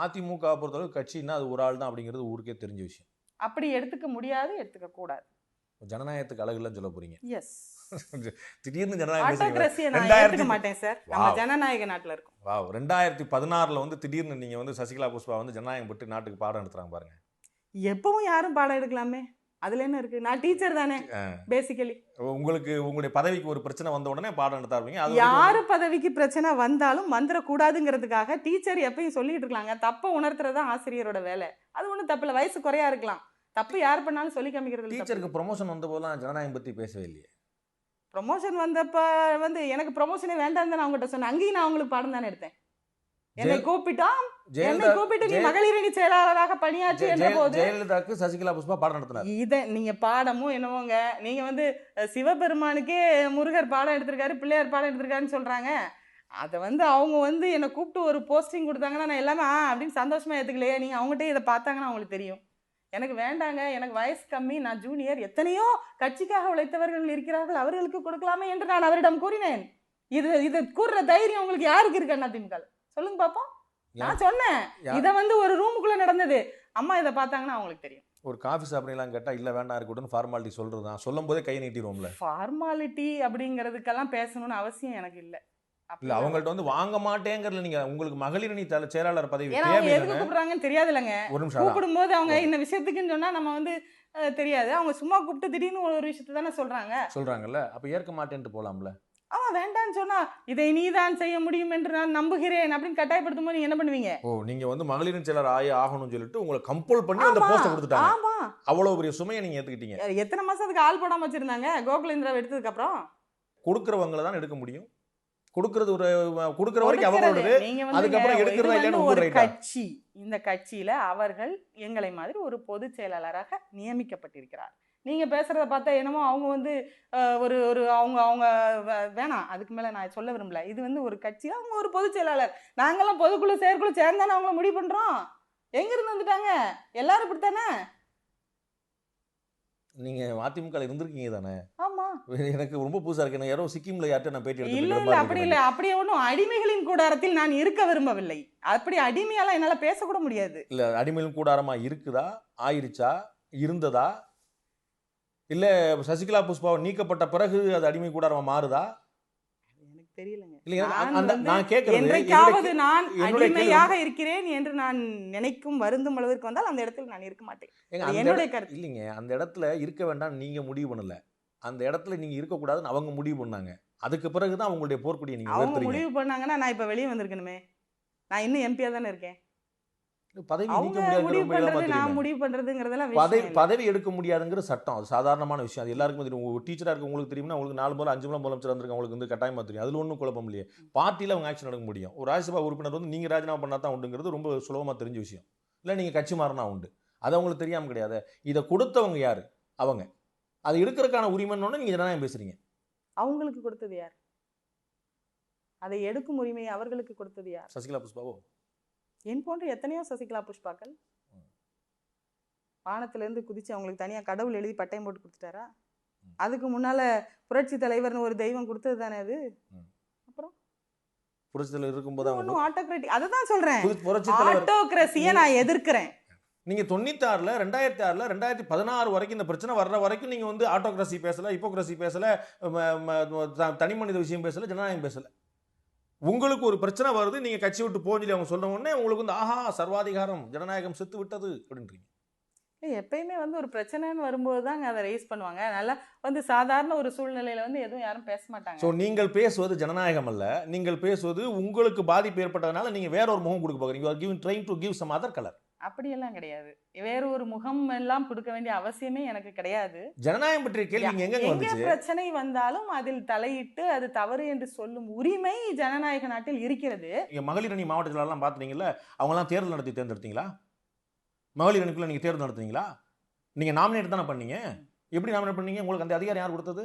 அதிமுக பொறுத்தளவு கட்சின்னா அது ஒரு ஆள் தான் அப்படிங்கிறது ஊருக்கே தெரிஞ்ச விஷயம். அப்படி எடுத்துக்க முடியாது, எடுத்துக்க கூடாது. ஜனநாயகத்துக்கு அழகு இல்லைன்னு சொல்ல போறீங்க. எஸ், திடீர்னு ஜனநாயகம் ஆட்டோகிராசியை நான் 2000 ஏத்துக்க மாட்டேன் சார். நம்ம ஜனநாயக நாட்டுல இருக்கோம். 2016ல வந்து திடீர்னு நீங்க வந்து சசிகலா புஷ்பா வந்து ஜனநாயகம் பற்றி நாட்டுக்கு பாடம் எடுத்துறாங்க பாருங்க. எப்பவும் யாரும் பாடம் எடுக்கலாமே, அதுல என்ன இருக்கு? நான் டீச்சர் தானே பேசிக்கலி. உங்களுக்கு உங்களுடைய பதவிக்கு ஒரு பிரச்சனை வந்த உடனே பாடம் எடுத்தாருவீங்க. அது யாரு பதவிக்கு பிரச்சனை வந்தாலும் வந்துடக்கூடாதுங்கிறதுக்காக டீச்சர் எப்பயும் சொல்லிட்டு இருக்காங்க. தப்ப உணர்த்துறதா ஆசிரியரோட வேலை. அது ஒண்ணும் தப்பு இல்ல, வயசு குறையா இருக்கலாம், தப்பு யார் பண்ணாலும் சொல்லி காமிக்கிறது. டீச்சருக்கு ப்ரொமோஷன் வந்த போதெல்லாம் ஜனநாயகம் பத்தி பேசவே இல்லையே. ப்ரொமோஷன் வந்தப்ப வந்து எனக்கு ப்ரொமோஷனே வேண்டாம் தான் அவங்ககிட்ட சொன்னேன். அங்கேயும் நான் அவங்களுக்கு பாடம் தானே எடுத்தேன். என்னை கூப்பிட்டு நீ மகளிரணி செயலாளராக பணியாற்றி என்ற போது ஜெயலலிதாக்கு சசிகலா புஷ்பா பாடம் நடத்தினார். இத நீங்க பாடமும் என்னவோங்க, நீங்க வந்து சிவபெருமானுக்கே முருகர் பாடம் எடுத்திருக்காரு, பிள்ளையார் பாடம் எடுத்திருக்காருன்னு சொல்றாங்க. அதை வந்து அவங்க வந்து என்னை கூப்பிட்டு ஒரு போஸ்டிங் கொடுத்தாங்கன்னா நான் எல்லாமே அப்படின்னு சந்தோஷமா ஏத்துக்கலையே. நீங்க அவங்ககிட்ட இதை பார்த்தாங்கன்னா அவங்களுக்கு தெரியும். எனக்கு வேண்டாங்க, எனக்கு வயசு கம்மி, நான் ஜூனியர், எத்தனையோ கட்சிக்காக உழைத்தவர்கள் இருக்கிறார்கள், அவர்களுக்கு கொடுக்கலாமே என்று நான் அவரிடம் கூறினேன். இது கூறுற தைரியம் உங்களுக்கு யாருக்கு இருக்கு அண்ணா திமுக? சொல்லுங்க பாப்போம். நான் சொன்னேன், இதை வந்து ஒரு ரூமுக்குள்ள நடந்தது, அம்மா இதை பார்த்தாங்கன்னா அவங்களுக்கு தெரியும். ஒரு காஃபி சாப்பிடலாம் கேட்டா இல்ல வேண்டாம் இருக்கட்டும் ஃபார்மாலிட்டி சொல்றதுதான், சொல்லும் போதே கை நீட்டிடுவோம்ல. ஃபார்மாலிட்டி அப்படிங்கிறதுக்கெல்லாம் பேசணும்னு அவசியம் எனக்கு இல்லை. இல்ல அவங்கள்ட்ட வந்து வாங்க மாட்டேங்கறதுல நீங்க உங்களுக்கு மகளிரணி செயலாளர் பதவி எதுக்கு கூப்பிடுறாங்கன்னு தெரியாது இல்லைங்க. கூப்பிடும் போது அவங்க இந்த விஷயத்துக்குன்னு சொன்னா நம்ம வந்து தெரியாது. அவங்க சும்மா கூப்பிட்டு திடீர்னு ஒரு விஷயத்தை தானே சொல்றாங்கல்ல. அப்ப ஏற்க மாட்டேன்ட்டு போலாம்ல. அவன் வேண்டான்னு சொன்னா இதை நீதான் செய்ய முடியும் என்று நான் நம்புகிறேன் அப்படின்னு கட்டாயப்படுத்தும் போது நீங்க என்ன பண்ணுவீங்க? நீங்க வந்து மகளிரின் செயலர் ஆகணும்னு சொல்லிட்டு உங்களை கம்பல் பண்ணி அந்த போஸ்ட் கொடுத்துட்டாங்க. ஆமா, அவ்வளவு பெரிய சுமையை நீங்க ஏத்துக்கிட்டீங்க. எத்தனை மாசத்துக்கு ஆள் போடாம வச்சிருந்தாங்க கோகுலேந்திராவை எடுத்ததுக்கு அப்புறம்? கொடுக்கறவங்களை தான் எடுக்க முடியும். கொடுக்கறது கொடுக்கற வரைக்கும் அவங்களோடது, அதுக்கப்புறம் எடுக்கிறதா இல்லைன்னு ஒரு கட்சி. இந்த கட்சியில அவர்கள் எங்களை மாதிரி ஒரு பொதுச் செயலாளராக நியமிக்கப்பட்டிருக்கிறார். நீங்க பேசுறத பார்த்தா என்னமோ அவங்க வந்து ஒரு ஒரு அவங்க வேணாம், அதுக்கு மேல நான் சொல்ல விரும்பல. இது வந்து ஒரு கட்சி, அவங்க ஒரு பொதுச் செயலாளர். நாங்கெல்லாம் பொதுக்குழு செயற்குழு சேர்ந்தானே அவங்கள முடிவு பண்றோம். எங்க இருந்து வந்துட்டாங்க? எல்லாரும் இப்படித்தானே. நீங்க அதிமுக இருந்திருக்கீங்க தானே? ஆமா, எனக்கு ரொம்ப புதுசா இருக்கு. யாரோ சிக்கிம்ல யார்ட்ட நான் பேட்டி எடுத்துட்டு இல்ல அப்படி இல்ல, அப்படியே ஒன்றும் அடிமைகளின் கூடாரத்தில் நான் இருக்க விரும்பவில்லை. அப்படி அடிமையால என்னால பேசக்கூட முடியாது. இல்ல அடிமைகளின் கூடாரமா இருக்குதா, ஆயிருச்சா, இருந்ததா, இல்ல சசிகலா புஷ்பா நீக்கப்பட்ட பிறகு அது அடிமை கூடாரமா மாறுதா? எனக்கு தெரியலங்க. நான் கேக்குறது, என்றைக்காவது நான் அடிமையாக இருக்கிறேன் என்று நான் நினைக்கும் வருந்தும் அளவிற்கு வந்தால் அந்த இடத்துல நான் இருக்க மாட்டேன். என்னுடைய கருத்து. இல்லைங்க, அந்த இடத்துல இருக்க வேண்டாம் நீங்க முடிவு பண்ணல, அந்த இடத்துல நீங்க இருக்க கூடாதுன்னு அவங்க முடிவு பண்ணாங்க. அதுக்கு பிறகுதான் அவங்களுடைய போர்க்குடியை நீங்க அவங்க முடிவு பண்ணாங்கன்னா நான் இப்ப வெளியே வந்திருக்கணுமே. நான் இன்னும் எம்பியா தானே இருக்கேன். பதவி எடுக்க முடியாதுங்கிற சட்டம், அது சாதாரணமான விஷயம். அது எல்லாருக்கும் தெரியும். டீச்சரா இருக்க உங்களுக்கு தெரியும்னா உங்களுக்கு 4 முறை 5 முறை முதலமைச்சர் வந்திருக்காங்க, உங்களுக்கு வந்து கட்டாயமா தெரியும். அதுல ஒன்றும் குழப்பம் இல்லையே. பார்ட்டியில அவங்க ஆக்ஷன் எடுக்க முடியும். ஒரு ராஜ்யசபா உறுப்பினர் வந்து நீங்க ராஜினாமா பண்ணா தான் உண்டுங்கிறது ரொம்ப சுலபமா தெரிஞ்ச விஷயம். இல்லை நீங்க கட்சி மாறினா உண்டு, அது அவங்களுக்கு தெரியாம கிடையாது. இதை கொடுத்தவங்க யாரு? அவங்க. அதை எடுக்கிறதுக்கான உரிமைன்னு நீங்க ஜனநாயகம் பேசுறீங்க. அவங்களுக்கு கொடுத்தது யார்? அதை எடுக்கும் உரிமையை அவர்களுக்கு கொடுத்தது யார்? சசிகலா புஷ்பாவோ? என் போன்ற எத்தனையோ சசிகலா புஷ்பாக்கள். வானத்திலிருந்து குதிச்சு அவங்களுக்கு தனியா கடவுள் எழுதி பட்டயம் போட்டு கொடுத்துட்டாரா? அதுக்கு முன்னால புரட்சி தலைவர்னு ஒரு தெய்வம் கொடுத்தது தானே அது. அப்புறம் புரட்சி தலைவர் இருக்கும்போது ஆட்டோகிராசி, அதுதான் சொல்றேன், ஆட்டோகிராசியை நான் எதிர்க்கிறேன். நீங்க 96ல 2006ல 2016 வரைக்கும் இந்த பிரச்சனை வர்ற வரைக்கும் நீங்க வந்து ஆட்டோகிராசி பேசல, ஹிப்போகிராசி பேசல, தனி மனித விஷயம் பேசல, ஜனநாயகம் பேசல. உங்களுக்கு ஒரு பிரச்சனை வருது, நீங்க கட்சி விட்டு போஞ்சு அவங்க சொல்ற உடனே உங்களுக்கு வந்து ஆஹா சர்வாதிகாரம், ஜனநாயகம் செத்து விட்டது அப்படின்றீங்க. எப்பயுமே வந்து ஒரு பிரச்சனைன்னு வரும்போது தாங்க அதை ரைஸ் பண்ணுவாங்க. அதனால வந்து சாதாரண ஒரு சூழ்நிலையில வந்து எதுவும் யாரும் பேச மாட்டாங்க. ஸோ நீங்கள் பேசுவது ஜனநாயகம் அல்ல, நீங்கள் பேசுவது உங்களுக்கு பாதிப்பு ஏற்பட்டதுனால நீங்க வேற ஒரு முகம் கொடுக்க பார்க்குறீங்க. You are giving trying to give some other colour. அப்படியெல்லாம் கிடையாது. வேற ஒரு முகம் எல்லாம் கொடுக்க வேண்டிய அவசியமே எனக்கு கிடையாது. ஜனநாயகம் பற்றிய கேள்வி இங்க எங்க எங்க வந்துச்சு? பிரச்சனை வந்தாலும் அதில் தலையிட்டு அது தவறு என்று சொல்லும் உரிமை ஜனநாயக நாட்டில் இருக்கிறது. நீங்க மகளிர் அணி மாவட்ட செயலாளர்லாம் பாத்தீங்கல்ல, அவங்க எல்லாம் தேர்தல் நடத்தி தேர்ந்தெடுத்தீங்களா? மகளிர் அணிக்குள்ள நீங்க தேர்தல் நடத்துனீங்களா? நீங்க நாமினேட் தானே பண்ணீங்க. எப்படி நாமினேட் பண்ணீங்க? உங்களுக்கு அந்த அதிகாரம் யார் கொடுத்தது?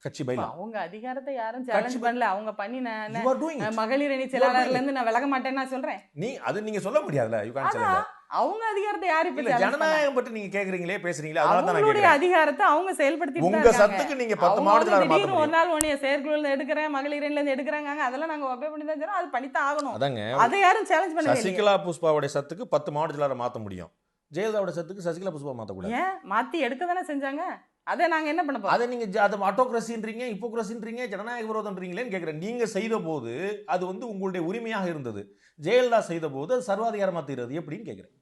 கட்சி பைலா. அவங்க அதிகாரத்தை யாரும் சேலஞ்ச் பண்ணல. அவங்க பண்ணி You are doing it. மகளிர் அணி செயலாளர்ல இருந்து நான் விலக மாட்டேன்னு நான் சொல்றேன். அது நீங்க சொல்ல முடியாதுல. You can't challenge. அவங்க அதிகாரத்தை யார் இப்ப இல்ல, சேலஞ்ச் பண்ணா? ஜனநாயகம் பத்தி நீங்க கேக்குறீங்களே, பேசுறீங்களே, அதனால தான் நான் அவங்களுடைய கேக்குறேன். அதிகாரத்தை அவங்க செயல்படுத்திட்டு தான் உங்க இருக்காங்க. சத்துக்கு நீங்க 10 மாவட்டத்துல மாத்த திடீர்னு ஒரு முடியும். நாள் உன்னைய செயற்குழுல இருந்து எடுக்கிறேன், மகளிர் அணில இருந்து எடுக்கிறாங்க, அதெல்லாம் நாங்க ஒபே பண்ணி தான் செய்றோம். அது பண்ணித்தான் ஆகணும். அதாங்க, அதை யாரும் சேலஞ்ச் பண்ணவே இல்லையே. சசிகலா புஷ்பாவுடைய சத்துக்கு 10 மாவட்ட செயலாளரை மாத்த முடியும். ஜெயலலிதாவோட சத்துக்கு சசிகலா புஷ்பா மாத்த கூடாது. ஏன் மாத்தி எடுக்க தானே செஞ்சாங்க? அதை நாங்க என்ன பண்ண போறோம்? அதை நீங்க அது ஆட்டோகிரசின்றீங்க, ஹிப்போகிரசின்றீங்க, ஜனநாயக விரோதம்ன்றீங்களேன்னு கேக்குறேன். நீங்க செய்த போது அது வந்து உங்களுடைய உரிமையாக இருந்தது. ஜெயலலிதா செய்த போது அது சர்வாதிகாரமா தீர்றது எப்படின்னு கேக்குறேன்.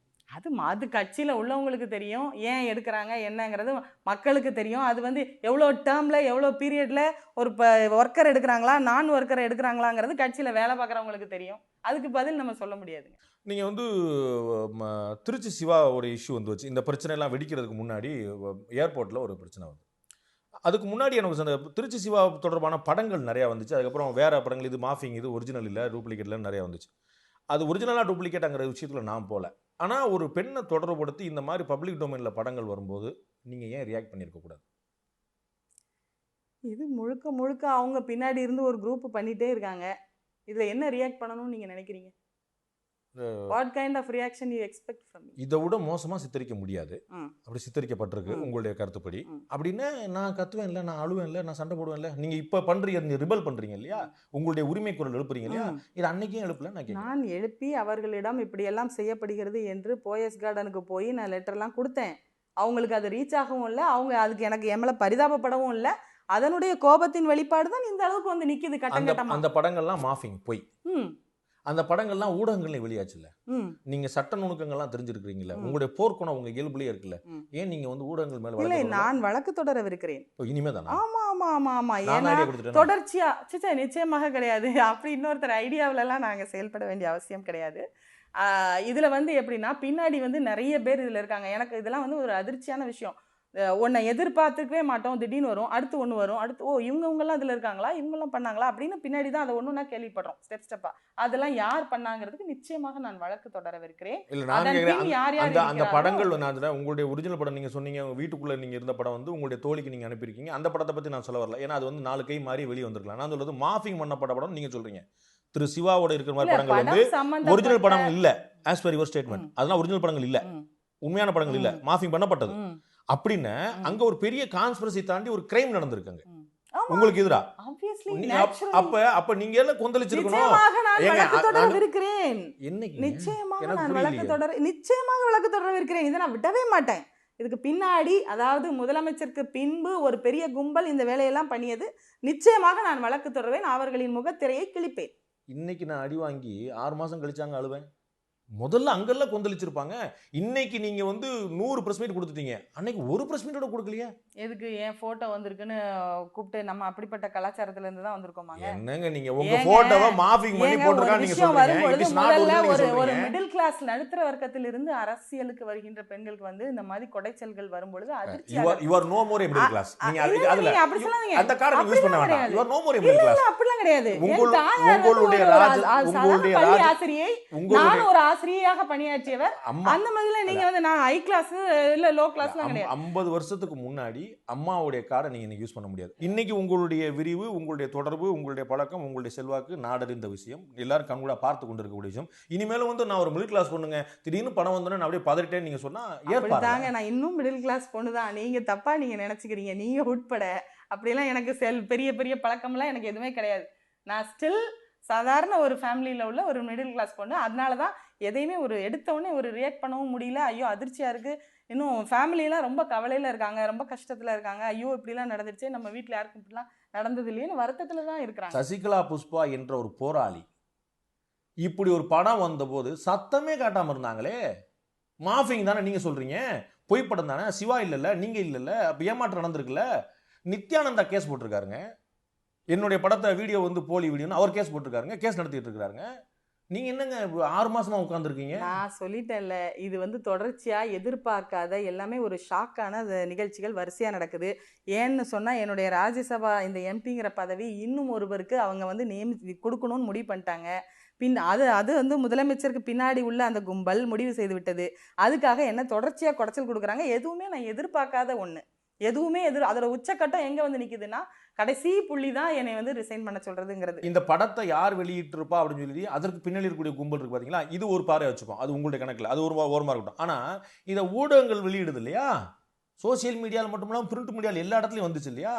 அது கட்சியில உள்ளவங்களுக்கு தெரியும். ஏன் எடுக்கிறாங்க என்னங்கிறது மக்களுக்கு தெரியும். அது வந்து எவ்வளோ டேர்ம்ல எவ்வளோ பீரியட்ல ஒரு ஒர்க்கர் எடுக்கிறாங்களா, நான் ஒர்க்கர் எடுக்கிறாங்களாங்கிறது கட்சியில வேலை பார்க்குறவங்களுக்கு தெரியும். அதுக்கு பதில் நம்ம சொல்ல முடியாதுங்க. நீங்க வந்து திருச்சி சிவா ஒரு இஷ்யூ வந்து வச்சு இந்த பிரச்சனை எல்லாம் வெடிக்கிறதுக்கு முன்னாடி ஏர்போர்ட்ல ஒரு பிரச்சனை வந்து, அதுக்கு முன்னாடி எனக்கு அந்த திருச்சி சிவா தொடர்பான படங்கள் நிறைய வந்துச்சு. அதுக்கப்புறம் வேற படங்கள், இது மாஃபிங், இது ஒரிஜினல் இல்லை, டூப்ளிகேட்ல நிறைய வந்துச்சு. அது ஒரிஜினலா டூப்ளிகேட்டாங்கிற விஷயத்துல நான் போல. ஆனா ஒரு பெண்ணை தொடர்புபடுத்தி இந்த மாதிரி பப்ளிக் டொமைன்ல படங்கள் வரும்போது நீங்க ஏன் ரியாக்ட் பண்ணியிருக்க கூடாது? இது முழுக்க முழுக்க அவங்க பின்னாடி இருந்து ஒரு குரூப் பண்ணிட்டே இருக்காங்க. இதுல என்ன ரியாக்ட் பண்ணணும்னு நீங்க நினைக்கிறீங்க? What kind of reaction you expect from me? இதை விட மோசமா சித்தரிக்க முடியாது. அப்படி சித்தரிக்கப்பட்டிருக்கு உங்களுடைய கருத்துப்படி. அப்படின்னு நான் கத்துவேன் இல்லை, நான் அழுவேன் இல்லை, நான் சண்டை போடுவேன் இல்லை. நீங்க இப்ப பண்றீங்க, நீங்க ரிபல் பண்றீங்க இல்லையா, உங்களுடைய உரிமை குரல் எழுப்புறீங்க இல்லையா, இது அன்னைக்கே எழுப்பல. நான் எழுப்பி அவர்களிடம் இப்படியெல்லாம் செய்யப்படுகிறது என்று போயஸ் கார்டனுக்கு போய் நான் லெட்டர்லாம் கொடுத்தேன். அவங்களுக்கு அது ரீச் ஆகவும் இல்லை, அவங்க அதுக்கு எனக்கு எம்மள பரிதாபப்படவும் இல்லை. அதனுடைய கோபத்தின் வெளிப்பாடு தான் இந்த அளவுக்கு வந்து நிக்குது கட்டங்கட்டமா. அந்த படங்கள்லாம் மாஃபிங் போய் அந்த படங்கள்லாம் ஊடகங்கள்ல வெளியாச்சுல்ல. நீங்க சட்ட நுணுக்கங்கள்லாம் தெரிஞ்சிருக்கீங்கல்ல, உங்களுடைய போர்க்குணம் உங்க இயல்புலயே இருக்குல்ல, ஏன் நீங்க வந்து ஊடகங்கள் மேல இல்லை, நான் வழக்கு தொடரவிருக்கிறேன். இனிமே தானா? ஆமா ஆமா ஆமா ஆமா. ஏன்னா தொடர்ச்சியா நிச்சயமாக கிடையாது. அப்படி இன்னொருத்தர் ஐடியாவிலலாம் நாங்க செயல்பட வேண்டிய அவசியம் கிடையாது. இதுல வந்து எப்படின்னா பின்னாடி வந்து நிறைய பேர் இதுல இருக்காங்க. எனக்கு இதெல்லாம் வந்து ஒரு அதிர்ச்சியான விஷயம். ஒன்றை எதிர்பார்த்துக்கவே மாட்டோம், திடீர்னு வரும், அடுத்து ஒன்று வரும், அடுத்து இவங்கெல்லாம் இதில் இருக்காங்களா, இவங்கெல்லாம் பண்ணாங்களா அப்படின்னு பின்னாடி தான் அதை ஒன்றுனா கேள்விப்படுறோம், ஸ்டெப்பா. அதெல்லாம் யார் பண்ணாங்கிறதுக்கு நிச்சயமாக நான் வழக்கு தொடரவிருக்கிறேன். அந்த படங்கள் உங்களுடைய ஒரிஜினல் படம் நீங்க சொன்னீங்க, வீட்டுக்குள்ள நீங்க இருந்த படம் வந்து உங்களுடைய தோழிக்கு நீங்க அனுப்பியிருக்கீங்க. அந்த படத்தை பத்தி நான் சொல்ல வரல, ஏன்னா அது வந்து 4 கை மாறி வெளியே வந்திருக்கலாம். நான் சொல்றது மாஃபிங் பண்ணப்பட்ட படம் நீங்க சொல்றீங்க. திரு சிவாவோட இருக்கிற மாதிரி படங்கள் வந்து ஒரிஜினல் படங்கள் இல்ல, ஆஸ் பர் யுவர் ஸ்டேட்மெண்ட். அதெல்லாம் ஒரிஜினல் படங்கள் இல்ல, உண்மையான படங்கள் இல்ல, மாஃபிங் பண்ணப்பட்டது. அப்படின்னு அங்க ஒரு பெரிய கான்ஸ்பிரசி தாண்டி ஒரு கிரைம் நடந்திருக்காங்க உங்களுக்கு எதிரா. அப்ப நீங்க எல்லாம் கொந்தளிச்சிருக்கணும். நிச்சயமாக வழக்கு தொடரவிருக்கிறேன். இதை நான் விடவே மாட்டேன். இதுக்கு பின்னாடி, அதாவது முதலமைச்சருக்கு பின்பு ஒரு பெரிய கும்பல் இந்த வேலையெல்லாம் பண்ணியது. நிச்சயமாக நான் வழக்கு தொடர்வேன். அவர்களின் முகத்திரையை கிழிப்பேன். இன்னைக்கு நான் அடி வாங்கி 6 மாசம் கழிச்சாங்க அழுவேன். முதல்ல அங்கெல்லாம் கொந்தளிச்சிருப்பாங்க. இன்னைக்கு நீங்க வந்து 100 பிரஸ் மீட் கொடுத்துட்டீங்க, அன்னைக்கு ஒரு பிரஸ் மீட்டோட கொடுக்கலையே. எதுக்கு என் போட்டோ வந்திருக்குன்னு கூப்பிட்டு நம்ம அப்படிப்பட்ட கலாச்சாரத்துல இருந்து தான் வந்திருக்கோமாங்க. என்னங்க நீங்க உங்க போட்டோவை மாஃபிங் பண்ணி போட்டுருக்காங்க நீங்க சொல்றீங்க. முதல்ல ஒரு மிடில் கிளாஸ் நடுத்தர வர்க்கத்தில் இருந்து அரசியலுக்கு வருகின்ற பெண்களுக்கு வந்து இந்த மாதிரி கொடைச்சல்கள் வரும்பொழுது அதிர்ச்சியா you are no more a middle class. நீங்க அதுல அப்படி சொல்லாதீங்க. அந்த கார்டை யூஸ் பண்ண வேண்டாம். you are no more a middle class. அப்படிலாம் கிடையாது. உங்களுடைய ஆசிரியை, நான் ஒரு ஆசிரியையாக பணியாற்றியவர். அந்த மாதிரி நீங்க வந்து நான் ஹை கிளாஸ் இல்ல லோ கிளாஸ்லாம் கிடையாது. 50 வருஷத்துக்கு முன்னாடி அம்மாவுடைய கார்டை நீங்க யூஸ் பண்ண முடியாது. இன்னைக்கு உங்களுடைய விரிவு, உங்களுடைய தொடர்பு, உங்களுடைய பழக்கம், உங்களுடைய செல்வாக்கு நாடறிந்த விஷயம், எல்லாரும் கண்கூடா பார்த்து கொண்டிருக்கக்கூடிய விஷயம். இனிமேலும் வந்து நான் ஒரு மிடில் கிளாஸ் பொண்ணுங்க, திடீர்னு பணம் வந்தோன்னு அப்படியே பதறிட்டேன் நீங்க சொன்னா ஏற்பாங்க. நான் இன்னும் மிடில் கிளாஸ் பொண்ணு தான். நீங்க தப்பா நீங்க நினைச்சுக்கிறீங்க, நீங்க உட்பட. அப்படிலாம் எனக்கு பெரிய பெரிய பழக்கம்லாம் எனக்கு எதுவுமே கிடையாது. நான் ஸ்டில் சாதாரண ஒரு ஃபேமிலியில் உள்ள ஒரு மிடில் கிளாஸ் பொண்ணு. அதனால தான் எதையுமே ஒரு எடுத்தவுடனே ஒரு ரியாக்ட் பண்ணவும் முடியல. ஐயோ அதிர்ச்சியாக இருக்குது, இன்னும் ஃபேமிலியெலாம் ரொம்ப கவலையில் இருக்காங்க, ரொம்ப கஷ்டத்தில் இருக்காங்க. ஐயோ இப்படிலாம் நடந்துருச்சு, நம்ம வீட்டில் யாருக்கும் இப்படிலாம் நடந்தது இல்லையேன்னு வருத்தத்தில் தான் இருக்கிறாங்க. சசிகலா புஷ்பா என்ற ஒரு போராளி இப்படி ஒரு படம் வந்தபோது சத்தமே காட்டாமல் இருந்தாங்களே. மாஃபிங் தானே நீங்க சொல்றீங்க, பொய் படம் தானே, சிவா இல்லைல்ல, நீங்க இல்லைல்ல, அப்ப ஏமாற்றம் நடந்திருக்குல்ல. நித்யானந்தா கேஸ் போட்டிருக்காருங்க, என்னுடைய படத்தை வீடியோ வந்து போலி வீடியோன்னு அவர் கேஸ் போட்டிருக்காருங்க, கேஸ் நடத்திட்டு இருக்காருங்க. நீங்க என்னங்க 6 மாசமா உட்கார்ந்துருக்கீங்க? நான் சொல்லிட்டேன்ல, இது வந்து தொடர்ச்சியா எதிர்பார்க்காத எல்லாமே ஒரு ஷாக்கான நிகழ்ச்சிகள் வரிசையா நடக்குது. ஏன்னு சொன்னா என்னுடைய ராஜ்யசபா இந்த எம்பிங்கிற பதவி இன்னும் ஒருவருக்கு அவங்க வந்து கொடுக்கணும்னு முடிவு பண்ணிட்டாங்க. அது அது வந்து முதலமைச்சருக்கு பின்னாடி உள்ள அந்த கும்பல் முடிவு செய்து விட்டது. அதுக்காக என்ன தொடர்ச்சியா குடைச்சல் கொடுக்குறாங்க. எதுவுமே நான் எதிர்பார்க்காத ஒண்ணு. எதுவுமே அதோட உச்சக்கட்டம் எங்க வந்து நிக்குதுன்னா, கடைசி புள்ளி தான் என்னை வந்து ரிசைன் பண்ண சொல்றதுங்கிறது. இந்த படத்தை யார் வெளியிட்டிருப்பா அப்படின்னு சொல்லி அதற்கு பின்னாடி இருக்கக்கூடிய கும்பல் இருக்கு பாத்தீங்களா, இது ஒரு பார்வை வச்சுப்போம், அது உங்களுடைய கணக்குல, அது ஒரு ஓரமா இருக்கட்டும். ஆனா இதை ஊடகங்கள் வெளியிடுது இல்லையா, சோசியல் மீடியாவில் மட்டும் இல்லாமல் பிரிண்ட் மீடியாவில் எல்லா இடத்துலயும் வந்துச்சு இல்லையா,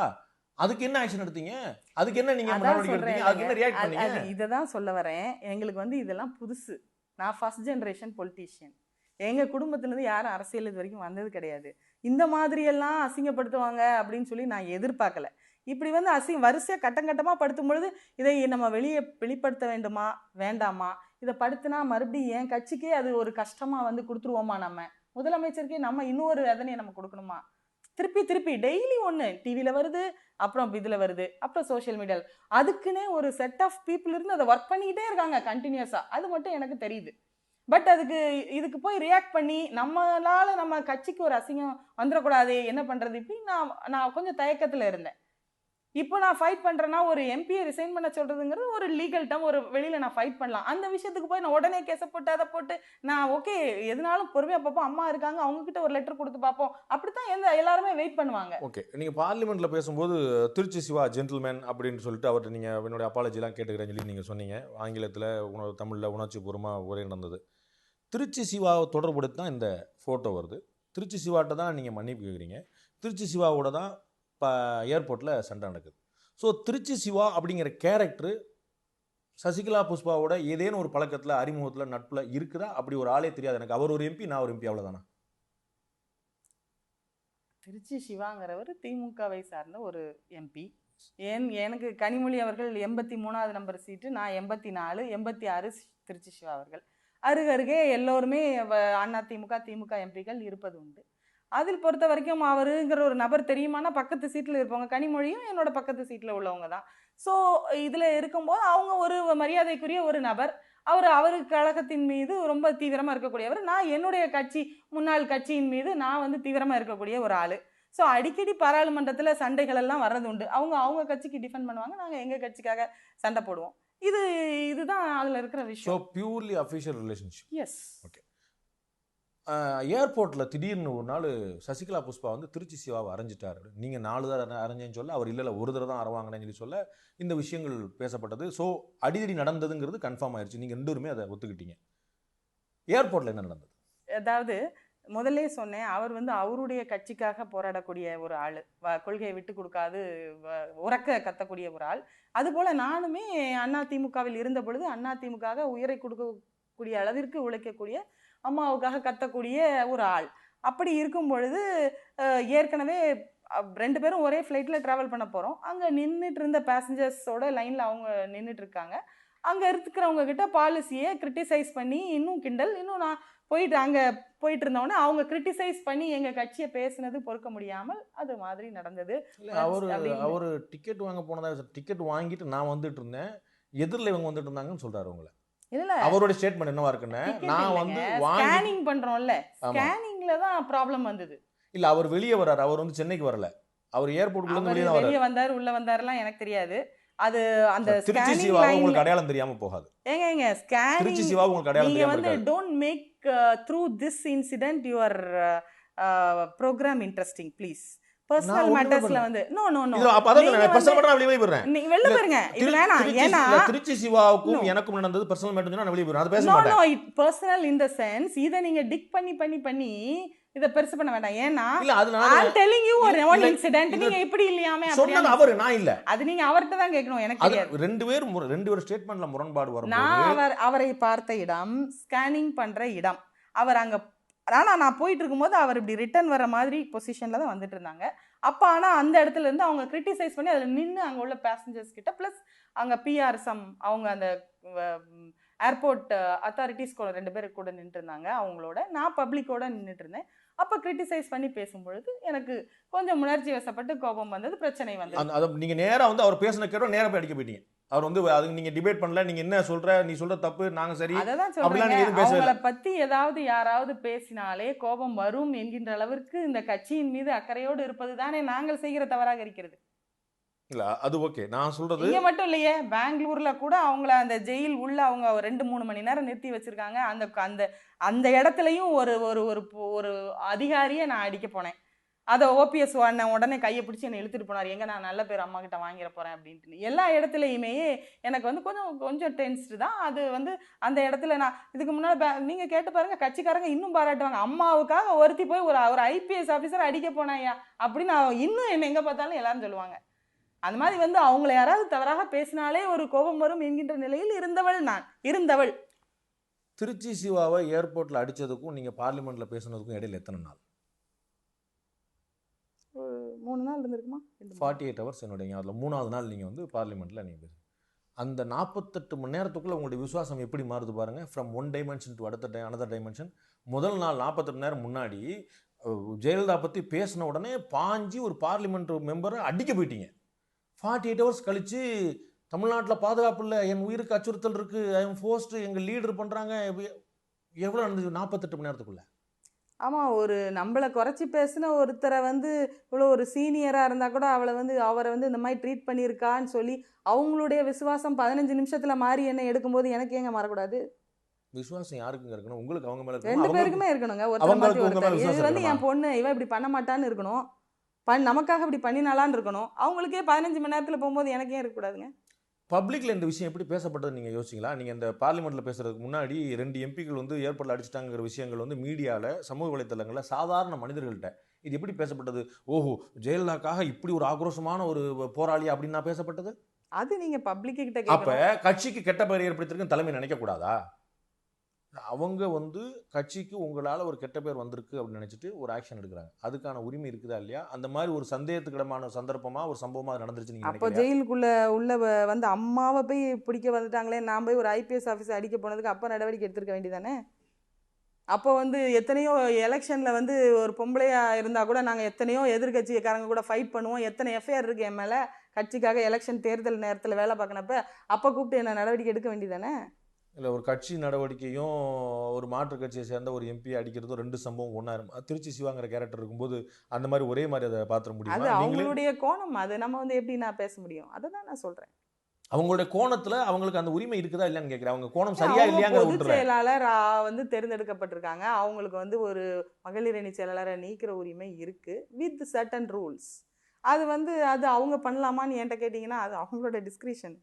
அதுக்கு என்ன ஆக்ஷன் எடுத்தீங்க? அதுக்கு என்ன நீங்க நடவடிக்கை எடுத்தீங்க? அதுக்கு என்ன ரியாக்ட் பண்ணீங்க? இதை தான் சொல்ல வரேன். எங்களுக்கு வந்து இதெல்லாம் புதுசு. நான் ஃபர்ஸ்ட் ஜெனரேஷன் பொலிட்டீஷியன். எங்க குடும்பத்திலிருந்து யாரும் அரசியல் இது வரைக்கும் வந்தது கிடையாது. இந்த மாதிரி எல்லாம் அசிங்கப்படுத்துவாங்க அப்படின்னு சொல்லி நான் எதிர்பார்க்கல. இப்படி வந்து வரிசையா கட்டம் கட்டமா படுத்தும் பொழுது இதை நம்ம வெளிப்படுத்த வேண்டுமா வேண்டாமா, இதை படுத்தினா மறுபடியும் என் கட்சிக்கே அது ஒரு கஷ்டமா வந்து கொடுத்துருவோமா, நம்ம முதலமைச்சருக்கே நம்ம இன்னொரு வேதனையை நம்ம கொடுக்கணுமா? திருப்பி திருப்பி டெய்லி ஒன்று டிவியில் வருது, அப்புறம் இதில் வருது, அப்புறம் சோஷியல் மீடியாவில். அதுக்குன்னே ஒரு செட் ஆஃப் பீப்புள் இருந்து அதை ஒர்க் பண்ணிக்கிட்டே இருக்காங்க கண்டினியூஸாக. அது மட்டும் எனக்கு தெரியுது. பட் இதுக்கு போய் ரியாக்ட் பண்ணி நம்மளால நம்ம கட்சிக்கு ஒரு அசிங்கம் வந்துடக்கூடாது, என்ன பண்ணுறது, இப்படி நான் கொஞ்சம் தயக்கத்தில் இருந்தேன். இப்போ நான் ஃபைட் பண்ணுறேன்னா ஒரு எம்பியை ரிசைன் பண்ண சொல்கிறதுங்கிறது ஒரு லீகல் டம், ஒரு வெளியில் நான் ஃபைட் பண்ணலாம். அந்த விஷயத்துக்கு போய் நான் உடனே கேஸை போட்டு அதை போட்டு நான் ஓகே எதுனாலும் பொறுமையாக பார்ப்போம், அம்மா இருக்காங்க அவங்கக்கிட்ட ஒரு லெட்டர் கொடுத்து பார்ப்போம், அப்படித்தான் எல்லாருமே வெயிட் பண்ணுவாங்க. ஓகே, நீங்கள் பார்லிமெண்ட்டில் பேசும்போது திருச்சி சிவா ஜென்டில்மேன் அப்படின்னு சொல்லிட்டு அவர்கிட்ட நீங்கள் என்னுடைய அப்பாலஜிலாம் கேட்டுக்கிறேன்னு சொல்லி நீங்கள் சொன்னீங்க. ஆங்கிலத்தில் தமிழில் உணர்ச்சி பூர்வமாக ஒரே நடந்தது. திருச்சி சிவாவை தொடர்புடுத்தி தான் இந்த ஃபோட்டோ வருது. திருச்சி சிவாட்ட தான் நீங்கள் மன்னிப்பு கேட்குறீங்க. திருச்சி சிவாவோட தான் இப்போ ஏர்போர்ட்டில் சண்டை நடக்குது. ஸோ திருச்சி சிவா அப்படிங்கிற கேரக்டர் சசிகலா புஷ்பாவோட ஏதேனும் ஒரு பழக்கத்தில், அறிமுகத்தில், நட்பில் இருக்குதா? அப்படி ஒரு ஆளே தெரியாது எனக்கு. அவர் ஒரு எம்பி, நான் ஒரு எம்பி, அவ்வளோதானா? திருச்சி சிவாங்கிறவர் திமுகவை சார்ந்த ஒரு எம்பி. எனக்கு கனிமொழி அவர்கள் 83வது நம்பர் சீட்டு, நான் 84, 86 திருச்சி சிவா அவர்கள். அருகருகே எல்லோருமே அதிமுக திமுக எம்பிக்கள் இருப்பது உண்டு. அதில் பொறுத்த வரைக்கும் அவருங்கிற ஒரு நபர் தெரியுமானா பக்கத்து சீட்டில் இருப்பவங்க, கனிமொழியும் என்னோட பக்கத்து சீட்டில் உள்ளவங்க தான். ஸோ இதில் இருக்கும்போது அவங்க ஒரு மரியாதைக்குரிய ஒரு நபர். அவருக்கு கழகத்தின் மீது ரொம்ப தீவிரமாக இருக்கக்கூடியவர். நான் என்னுடைய கட்சி முன்னாள் கட்சியின் மீது நான் வந்து தீவிரமாக இருக்கக்கூடிய ஒரு ஆள். ஸோ அடிக்கடி பாராளுமன்றத்தில் சண்டைகள் எல்லாம் வர்றது உண்டு. அவங்க கட்சிக்கு டிஃபெண்ட் பண்ணுவாங்க, நாங்கள் எங்கள் கட்சிக்காக சண்டை போடுவோம். இதுதான் அதில் இருக்கிற விஷயம். So purely official relationship. Yes. Okay. ஏர்போர்ட்டில் திடீர்னு ஒரு நாள் சசிகலா புஷ்பா வந்து திருச்சி சிவாவை அரைஞ்சிட்டார். நீங்கள் 4 தடவை அரைஞ்சேன்னு சொல்ல, அவர் இல்லை ஒரு தடவை தான் அறவாங்கன்னு சொல்லி சொல்ல இந்த விஷயங்கள் பேசப்பட்டது. ஸோ அடிதடி நடந்ததுங்கிறது கன்ஃபார்ம் ஆயிடுச்சு. நீங்கள் 2 பேருமே அதை ஒத்துக்கிட்டீங்க. ஏர்போர்ட்டில் என்ன நடந்தது? அதாவது முதல்ல சொன்னேன், அவர் வந்து அவருடைய கட்சிக்காக போராடக்கூடிய ஒரு ஆள், கொள்கையை விட்டு கொடுக்காது உறக்க கத்தக்கூடிய ஒரு ஆள். அதுபோல் நானுமே அதிமுகவில் இருந்த பொழுது அதிமுக உயிரை கொடுக்கக்கூடிய அளவிற்கு உழைக்கக்கூடிய, அம்மாவுக்காக கத்தக்கூடிய ஒரு ஆள். அப்படி இருக்கும் பொழுது ஏற்கனவே 2 பேரும் ஒரே ஃப்ளைட்டில் ட்ராவல் பண்ண போகிறோம். அங்கே நின்றுட்டு இருந்த பேசஞ்சர்ஸோட லைனில் அவங்க நின்றுட்டு இருக்காங்க. அங்கே இருக்கிறவங்க கிட்ட பாலிசியை கிரிட்டிசைஸ் பண்ணி இன்னும் கிண்டல், இன்னும் நான் அங்கே போயிட்டு இருந்தோன்னே அவங்க கிரிட்டிசைஸ் பண்ணி எங்கள் கட்சியை பேசுனது பொறுக்க முடியாமல் அது மாதிரி நடந்தது. அவர் டிக்கெட் வாங்க போனதா, டிக்கெட் வாங்கிட்டு நான் வந்துட்டு இருந்தேன், எதிரில் இவங்க வந்துட்டு இருந்தாங்கன்னு சொல்கிறாரு. உங்களை இல்ல அவரோட ஸ்டேட்மென்ட் என்னவா இருக்குன்னு, நான் வந்து ஸ்கேனிங் பண்றோம்ல, ஸ்கேனிங்ல தான் ப்ராப்ளம் வந்தது. இல்ல அவர் வெளியே வராரு, அவர் வந்து சென்னைக்கு வரல, அவர் ஏர்போர்ட்ல இருந்து வெளியே வந்தாரு, உள்ள வந்தாருலாம் எனக்கு தெரியாது. அது அந்த திருச்சி சிவா உங்களுக்கு அடையாளம் தெரியாம போகாது. ஏங்க ஸ்கேனிங் திருச்சி சிவா உங்களுக்கு அடையாளம் தெரியாம வந்து don't make through this incident your program interesting please. Personal மேட்டர்ஸ்ல வந்து நோ அப்ப அத நான் பர்சனல் மேட்டர் நான் வெளிய போறேன். நீ வெளிய போறீங்க. இது வேணாம். ஏனா திருச்சி சிவாவுக்கும் எனக்கும் நடந்தது பர்சனல் மேட்டர், நான் வெளிய போறேன். அத பேச மாட்டேன். No it personal in the sense இத நீங்க டிக் பண்ணி இத பெருசு பண்ண வேண்டாம். ஏனா I'm telling you one incident. நீங்க இப்படி இல்லையாமே அப்படி சொன்னது அவர், நான் இல்ல. அது நீங்க அவர்ட்ட தான் கேட்கணும். எனக்கு தெரியாது. ரெண்டு பேர் ஸ்டேட்மென்ட்ல முரண்பாடு வரும்போது நான் அவரை பார்த்த இடம் ஸ்கேனிங் பண்ற இடம். அவர் அங்க நான் போயிட்டு இருக்கும்போது அவர் இப்படி ரிட்டர்ன் வர மாதிரி பொசிஷன்ல தான் வந்துட்டு இருந்தாங்க. அப்போ ஆனால் அந்த இடத்துல இருந்து அவங்க கிரிட்டிசைஸ் பண்ணி அதில் நின்று அங்கே உள்ள பேசஞ்சர்ஸ் கிட்ட ப்ளஸ் அங்கே பிஆர் அவங்க அந்த ஏர்போர்ட் அத்தாரிட்டிஸ் கூட 2 பேர் கூட நின்றுட்டு இருந்தாங்க. அவங்களோட நான் பப்ளிக்கோட நின்றுட்டு இருந்தேன். அப்போ கிரிட்டிசைஸ் பண்ணி பேசும்பொழுது எனக்கு கொஞ்சம் உணர்ச்சி வசப்பட்டு கோபம் வந்தது, பிரச்சனை வந்தது. அதை நீங்க நேரா வந்து அவர் பேசின கேட்டோம், நேரா போய் அடிக்க போயிட்டீங்க. அவர் வந்து அதுக்கு நீங்க டிபேட் பண்ணல, நீங்க என்ன சொல்ற, நீ சொல்ற தப்பு, நாங்க சரி, அததான் அப்படிலாம் நீங்க சொல்றேன். எதுவும் பேசல. அவங்கள பத்தி ஏதாவது யாராவது பேசினாலே கோபம் வரும் என்கின்ற அளவிற்கு இந்த கட்சியின் மீது அக்கறையோடு இருப்பது தானே நாங்கள் செய்கிற தவறாக இருக்கிறது. இல்ல அது ஓகே, நான் சொல்றது இங்க மட்டும் இல்லையே, பெங்களூர்ல கூட அவங்கள அந்த ஜெயில் உள்ள அவங்க 2-3 மணி நேரம் நிறுத்தி வச்சிருக்காங்க. அந்த அந்த அந்த இடத்துலயும் ஒரு ஒரு ஒரு ஒரு அதிகாரியை நான் அடிக்க போனேன். அதை ஓபிஎஸ் உடனே கையை பிடிச்சி என்னை இழுத்துட்டு போனார். எங்க நான் நல்ல பேர் அம்மா கிட்ட வாங்கிட போறேன் அப்படின்ட்டு. எல்லா இடத்துலையுமே எனக்கு வந்து கொஞ்சம் கொஞ்சம் டென்ஸ்டு தான். அது வந்து அந்த இடத்துல நான் இதுக்கு முன்னாடி நீங்க கேட்டு பாருங்க, கட்சிக்காரங்க இன்னும் பாராட்டுவாங்க. அம்மாவுக்காக ஒருத்தி போய் ஒரு ஐபிஎஸ் ஆஃபீஸர் அடிக்க போனாயா அப்படின்னு இன்னும் என்ன எங்க பார்த்தாலும் எல்லாரும் சொல்லுவாங்க. அந்த மாதிரி வந்து அவங்கள யாராவது தவறாக பேசினாலே ஒரு கோபம் வரும் என்கின்ற நிலையில் இருந்தவள். திருச்சி சிவாவை ஏர்போர்ட்ல அடிச்சதுக்கும் நீங்க பார்லிமெண்ட்ல பேசுனதுக்கும் இடையில எத்தனை நாள்? 3 நாள் இருந்திருக்குமா? 48 ஹவர்ஸ் என்னுடைய அதில் 3ஆவது நாள் நீங்கள் வந்து பார்லிமெண்ட்டில் நீங்கள் பேசு. அந்த 48 மணி நேரத்துக்குள்ளே உங்களுடைய விசுவாசம் எப்படி மாறுது பாருங்கள். From one dimension to another dimension. முதல் நாள் 48 மணி நேரம் முன்னாடி ஜெயலலிதா பற்றி பேசின உடனே பாஞ்சி ஒரு பார்லிமெண்ட் மெம்பரை அடிக்க போயிட்டீங்க. 48 ஹவர்ஸ் கழித்து தமிழ்நாட்டில் பாதுகாப்பு இல்லை, என் உயிருக்கு அச்சுறுத்தல் இருக்குது, ஐ எம் ஃபோர்ஸ்டு, எங்கள் லீடர் பண்ணுறாங்க. எவ்வளோ நடந்தது 48 மணி நேரத்துக்குள்ளே? ஆமாம், ஒரு நம்மளை குறைச்சி பேசின ஒருத்தரை வந்து இவ்வளோ ஒரு சீனியராக இருந்தால் கூட அவரை வந்து இந்த மாதிரி ட்ரீட் பண்ணியிருக்கான்னு சொல்லி அவங்களுடைய விசுவாசம் 15 நிமிஷத்தில் மாறி என்ன எடுக்கும்போது எனக்கு ஏங்க மாறக்கூடாது? விசுவாசம் யாருக்குங்க இருக்கணும்? உங்களுக்கு அவங்க மேலே 2 பேருக்குமே இருக்கணுங்க. ஒருத்தர் மாற்றி ஒருத்தர். இது வந்து என் பொண்ணு இவ இப்படி பண்ண மாட்டான்னு இருக்கணும், நமக்காக இப்படி பண்ணினாலான்னு இருக்கணும். அவங்களுக்கே 15 மணி நேரத்தில் போகும்போது எனக்கு ஏன் இருக்கக்கூடாதுங்க? பப்ளிக்ல இந்த விஷயம் எப்படி பேசப்பட்டது நீங்கள் யோசிங்களா? நீங்கள் இந்த பார்லிமெண்ட்டில் பேசுறதுக்கு முன்னாடி 2 எம்பிக்கள் வந்து ஏர்போர்ட்டில் அடிச்சிட்டாங்கிற விஷயங்கள் வந்து மீடியாவில், சமூக வலைத்தளங்களில், சாதாரண மனிதர்கள்ட்ட இது எப்படி பேசப்பட்டது? ஓஹோ, ஜெயலலிதாக்காக இப்படி ஒரு ஆக்ரோஷமான ஒரு போராளி அப்படின்னு பேசப்பட்டது. அது நீங்கள் பப்ளிக் கிட்ட அப்போ கட்சிக்கு கெட்ட பெயர் ஏற்படுத்திருக்குன்னு தலைமை நினைக்கக்கூடாதா? அவங்க வந்து கட்சிக்கு உங்களால் ஒரு கெட்ட பேர் வந்திருக்கு அப்படின்னு நினச்சிட்டு ஒரு ஆக்ஷன் எடுக்கிறாங்க. அதுக்கான உரிமை இருக்குதா இல்லையா? அந்த மாதிரி ஒரு சந்தேகத்துக்கிடமான சந்தர்ப்பமாக ஒரு சம்பவமாக அது நடந்துருச்சு. அப்போ ஜெயிலுக்குள்ளே வந்து அம்மாவை போய் பிடிக்க வந்துட்டாங்களே, நான் போய் ஒரு ஐபிஎஸ் ஆஃபீஸர் அடிக்க போனதுக்கு அப்போ நடவடிக்கை எடுத்திருக்க வேண்டியதானே? அப்போ வந்து எத்தனையோ எலெக்ஷனில் வந்து ஒரு பொம்பளையாக இருந்தால் கூட நாங்கள் எத்தனையோ எதிர்கட்சிக்காரங்க கூட ஃபைட் பண்ணுவோம். எத்தனை எஃப்ஐஆர் இருக்குது என் மேலே கட்சிக்காக எலெக்ஷன் தேர்தல் நேரத்தில் வேலை பார்க்கணப்ப. அப்போ கூப்பிட்டு என்ன நடவடிக்கை எடுக்க வேண்டியதானே? இல்லை, ஒரு கட்சி நடவடிக்கையும் ஒரு மாற்று கட்சியை சேர்ந்த ஒரு எம்பி அடிக்கிறதும் 2 சம்பவம் ஒன்றா இருக்கும். திருச்சி சிவாங்கிற கேரக்டர் இருக்கும்போது அந்த மாதிரி ஒரே மாதிரி அதை பார்த்துட முடியும். அது அவங்களுடைய கோணம். அது நம்ம வந்து எப்படி நான் பேச முடியும்? அதை தான் நான் சொல்கிறேன். அவங்களுடைய கோணத்தில் அவங்களுக்கு அந்த உரிமை இருக்குதா இல்லையான்னு கேட்குறேன். அவங்க கோணம் சரியா இல்லையாங்க. பொதுச் செயலாளர் வந்து தேர்ந்தெடுக்கப்பட்டிருக்காங்க. அவங்களுக்கு வந்து ஒரு மகளிர் அணி செயலாளரை நீக்கிற உரிமை இருக்கு, வித் சர்டன் ரூல்ஸ். அது வந்து அது அவங்க பண்ணலாமான்னு என்கிட்ட கேட்டிங்கன்னா அது அவங்களோட டிஸ்கிரிஷன்.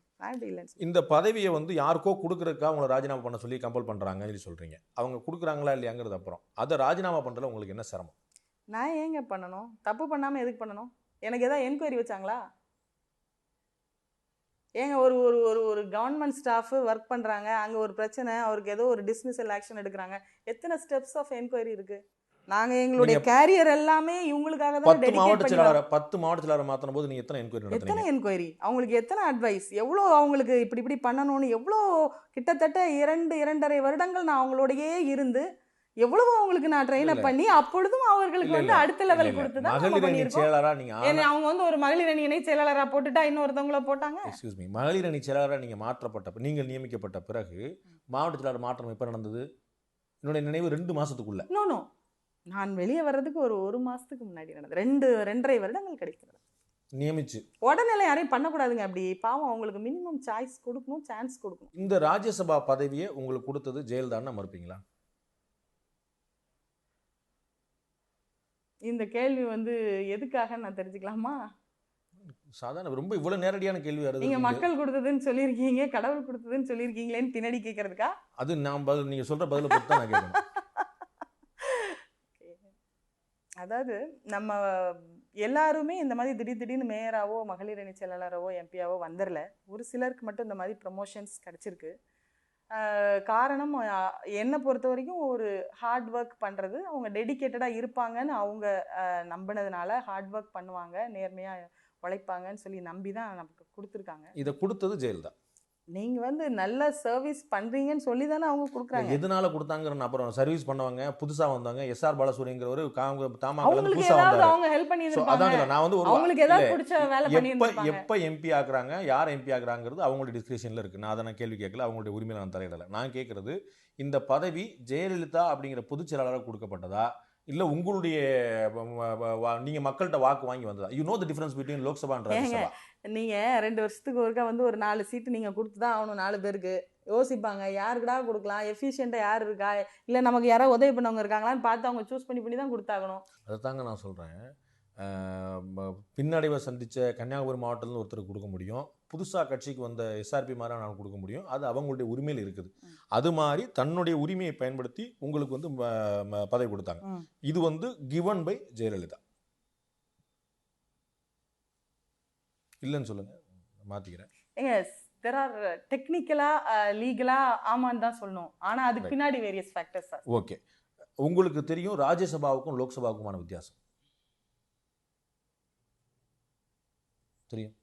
இந்த பதவியை வந்து யாருக்கோ கொடுக்குறதுக்காக அவங்கள ராஜினாமா பண்ண சொல்லி கம்பல் பண்ணுறாங்கன்னு சொல்லி சொல்கிறீங்க. அவங்க கொடுக்குறாங்களா இல்லையாங்கிறது அப்புறம். அதை ராஜினாமா பண்ணுறதுல உங்களுக்கு என்ன சிரமம்? நான் ஏங்க பண்ணணும்? தப்பு பண்ணாமல் எதுக்கு பண்ணணும்? எனக்கு எதாவது என்கொயரி வச்சாங்களா? ஏங்க ஒரு ஒரு ஒரு ஒரு கவர்மெண்ட் ஸ்டாஃபு ஒர்க் பண்ணுறாங்க, அங்கே ஒரு பிரச்சனை, அவருக்கு ஏதோ ஒரு டிஸ்மிசல் ஆக்ஷன் எடுக்கிறாங்க. எத்தனை ஸ்டெப்ஸ் ஆஃப் என்கொயரி இருக்குது? நாங்கள் எங்களுடைய கேரியர் எல்லாமே இவங்களுக்காக தான் 10 மாவட்ட செயலாளர் மாற்றின போது நீங்கள் எத்தனை என்கொயரி நடத்துறீங்க? எத்தனை என்கொயரி, அவங்களுக்கு எத்தனை அட்வைஸ், எவ்வளோ அவங்களுக்கு இப்படி இப்படி பண்ணணும்னு எவ்வளோ, கிட்டத்தட்ட 2-2.5 வருடங்கள் நான் அவங்களோடையே இருந்து எவ்வளவு அவங்களுக்கு நான் ட்ரெயின் அப் பண்ணி அப்பொழுதும் அவர்களுக்கு வந்து அடுத்த லெவல் கொடுத்து தான் நம்ம பண்ணியிருக்கோம். அவங்க வந்து ஒரு மகளிர் அணி இணை செயலாளராக போட்டுட்டா இன்னொருத்தவங்கள போட்டாங்க. எக்ஸ்கியூஸ் மீ, மகளிர் அணி செயலாளராக நீங்கள் மாற்றப்பட்ட நீங்கள் நியமிக்கப்பட்ட பிறகு மாவட்ட செயலாளர் மாற்றம் எப்போ நடந்தது? என்னுடைய நினைவு 2 மாதத்துக்குள்ள. நோ, நான் வெளியே வர்றதுக்கு ஒரு மாதத்துக்கு முன்னாடி நடந்தது. 2-2.5 வருடங்கள் கிடைக்கிறது. நியமிச்சு உடனே யாரையும் பண்ணக்கூடாதுங்க. அப்படி பாவம், அவங்களுக்கு மினிமம் சாய்ஸ் கொடுக்கணும், சான்ஸ் கொடுக்கணும். இந்த ராஜ்யசபா பதவியை உங்களுக்கு கொடுத்தது ஜெயலலிதான்னு மறுப்பீங்களா? இந்த கேள்வி வந்து எதுக்காக நான் தெரிஞ்சுக்கலாமா? சாதாரண ரொம்ப இவ்வளவு நேரடியான கேள்வி வருது. நீங்க மக்கள் கொடுத்ததுன்னு சொல்லியிருக்கீங்க, கடவுள் கொடுத்ததுன்னு சொல்லியிருக்கீங்களேன்னு பின்னாடி கேட்கறதுக்கா? அது நான் நீங்க சொல்ற பதில பொறுத்து தான் நான் கேட்கணும். அதாவது நம்ம எல்லாருமே இந்த மாதிரி திடீர்னு மேயராவோ மகளிர் அணி செயலாளராவோ எம்பியாவோ வந்துடல. ஒரு சிலருக்கு மட்டும் இந்த மாதிரி ப்ரமோஷன்ஸ் கிடச்சிருக்கு. காரணம் என்னை பொறுத்த வரைக்கும் ஒரு ஹார்ட் ஒர்க் பண்ணுறது, அவங்க டெடிக்கேட்டடாக இருப்பாங்கன்னு அவங்க நம்பினதுனால, ஹார்ட் ஒர்க் பண்ணுவாங்க, நேர்மையாக உழைப்பாங்கன்னு சொல்லி நம்பி தான் நமக்கு கொடுத்துருக்காங்க. இதை கொடுத்தது ஜெயலலிதா. நீங்க வந்து நல்ல சர்வீஸ் பண்றீங்கன்னு சொல்லி தானே அவங்க கொடுக்குறாங்க. எதனால கொடுத்தாங்கன்னு அப்புறம் சர்வீஸ் பண்ணவங்க புதுசா வந்தாங்க. எஸ்ஆர் பாலசூரியங்கிறவர் தாமாக்கல அவங்களுக்கு புதுசா ஏதாவது வந்தாரு. அவங்க ஹெல்ப் பண்ணி ஸோ இருப்பாங்க. அதாங்க நான் வந்து அவங்களுக்கு ஏதாவது பிடிச்ச வேலை பண்ணி இருப்பாங்க. எப்போ எம்பி ஆக்குறாங்க, யார் எம்பி ஆக்குறாங்கிறது அவங்களுடைய டிஸ்கிரிப்ஷனில் இருக்குது. நான் அதை கேள்வி கேட்கல, அவங்களுடைய உரிமையில நான் தலையிடலை. நான் கேட்குறது, இந்த பதவி ஜெயலலிதா அப்படிங்கிற பொதுச் செயலாளராக கொடுக்கப்பட்டதா, இல்லை உங்களுடைய நீங்கள் மக்கள்கிட்ட வாக்கு வாங்கி வந்ததா? You know the difference between Lok Sabha and Rajya Sabha. நீங்க 2 வருஷத்துக்கு ஒருக்கா வந்து ஒரு 4 சீட்டு நீங்க கொடுத்து தான் ஆகணும். 4 பேருக்கு யோசிப்பாங்க, யாருக்குடா கொடுக்கலாம், எஃபிஷியண்டா யார் இருக்கா, இல்லை நமக்கு யாராவது உதவி பண்ணவங்க இருக்காங்களான்னு பார்த்து அவங்க சூஸ் பண்ணி தான் கொடுத்தாகணும். அதை தாங்க நான் சொல்கிறேன். பின்னடைவை சந்தித்த கன்னியாகுமரி மாவட்டத்தில் ஒருத்தருக்கு கொடுக்க முடியும், புதுசாக கட்சிக்கு வந்த எஸ்ஆர்பி மாதிரி நான் கொடுக்க முடியும். அது அவங்களுடைய உரிமையில் இருக்குது. அது மாதிரி தன்னுடைய உரிமையை பயன்படுத்தி உங்களுக்கு வந்து பதவி கொடுத்தாங்க. இது வந்து கிவன் பை ஜெயலலிதா. இல்லைன்னு சொல்லுங்க, மாற்றிக்கிறேன். தெர் ஆர் டெக்னிக்கலா லீகலா ஆமான்னு தான் சொல்லணும். ஆனா அதுக்கு பின்னாடி வேரியஸ் ஃபேக்டர்ஸ். ஓகே, உங்களுக்கு தெரியும் ராஜ்யசபாவுக்கும் லோக்சபாவுக்குமான வித்தியாசம் தெரியும்.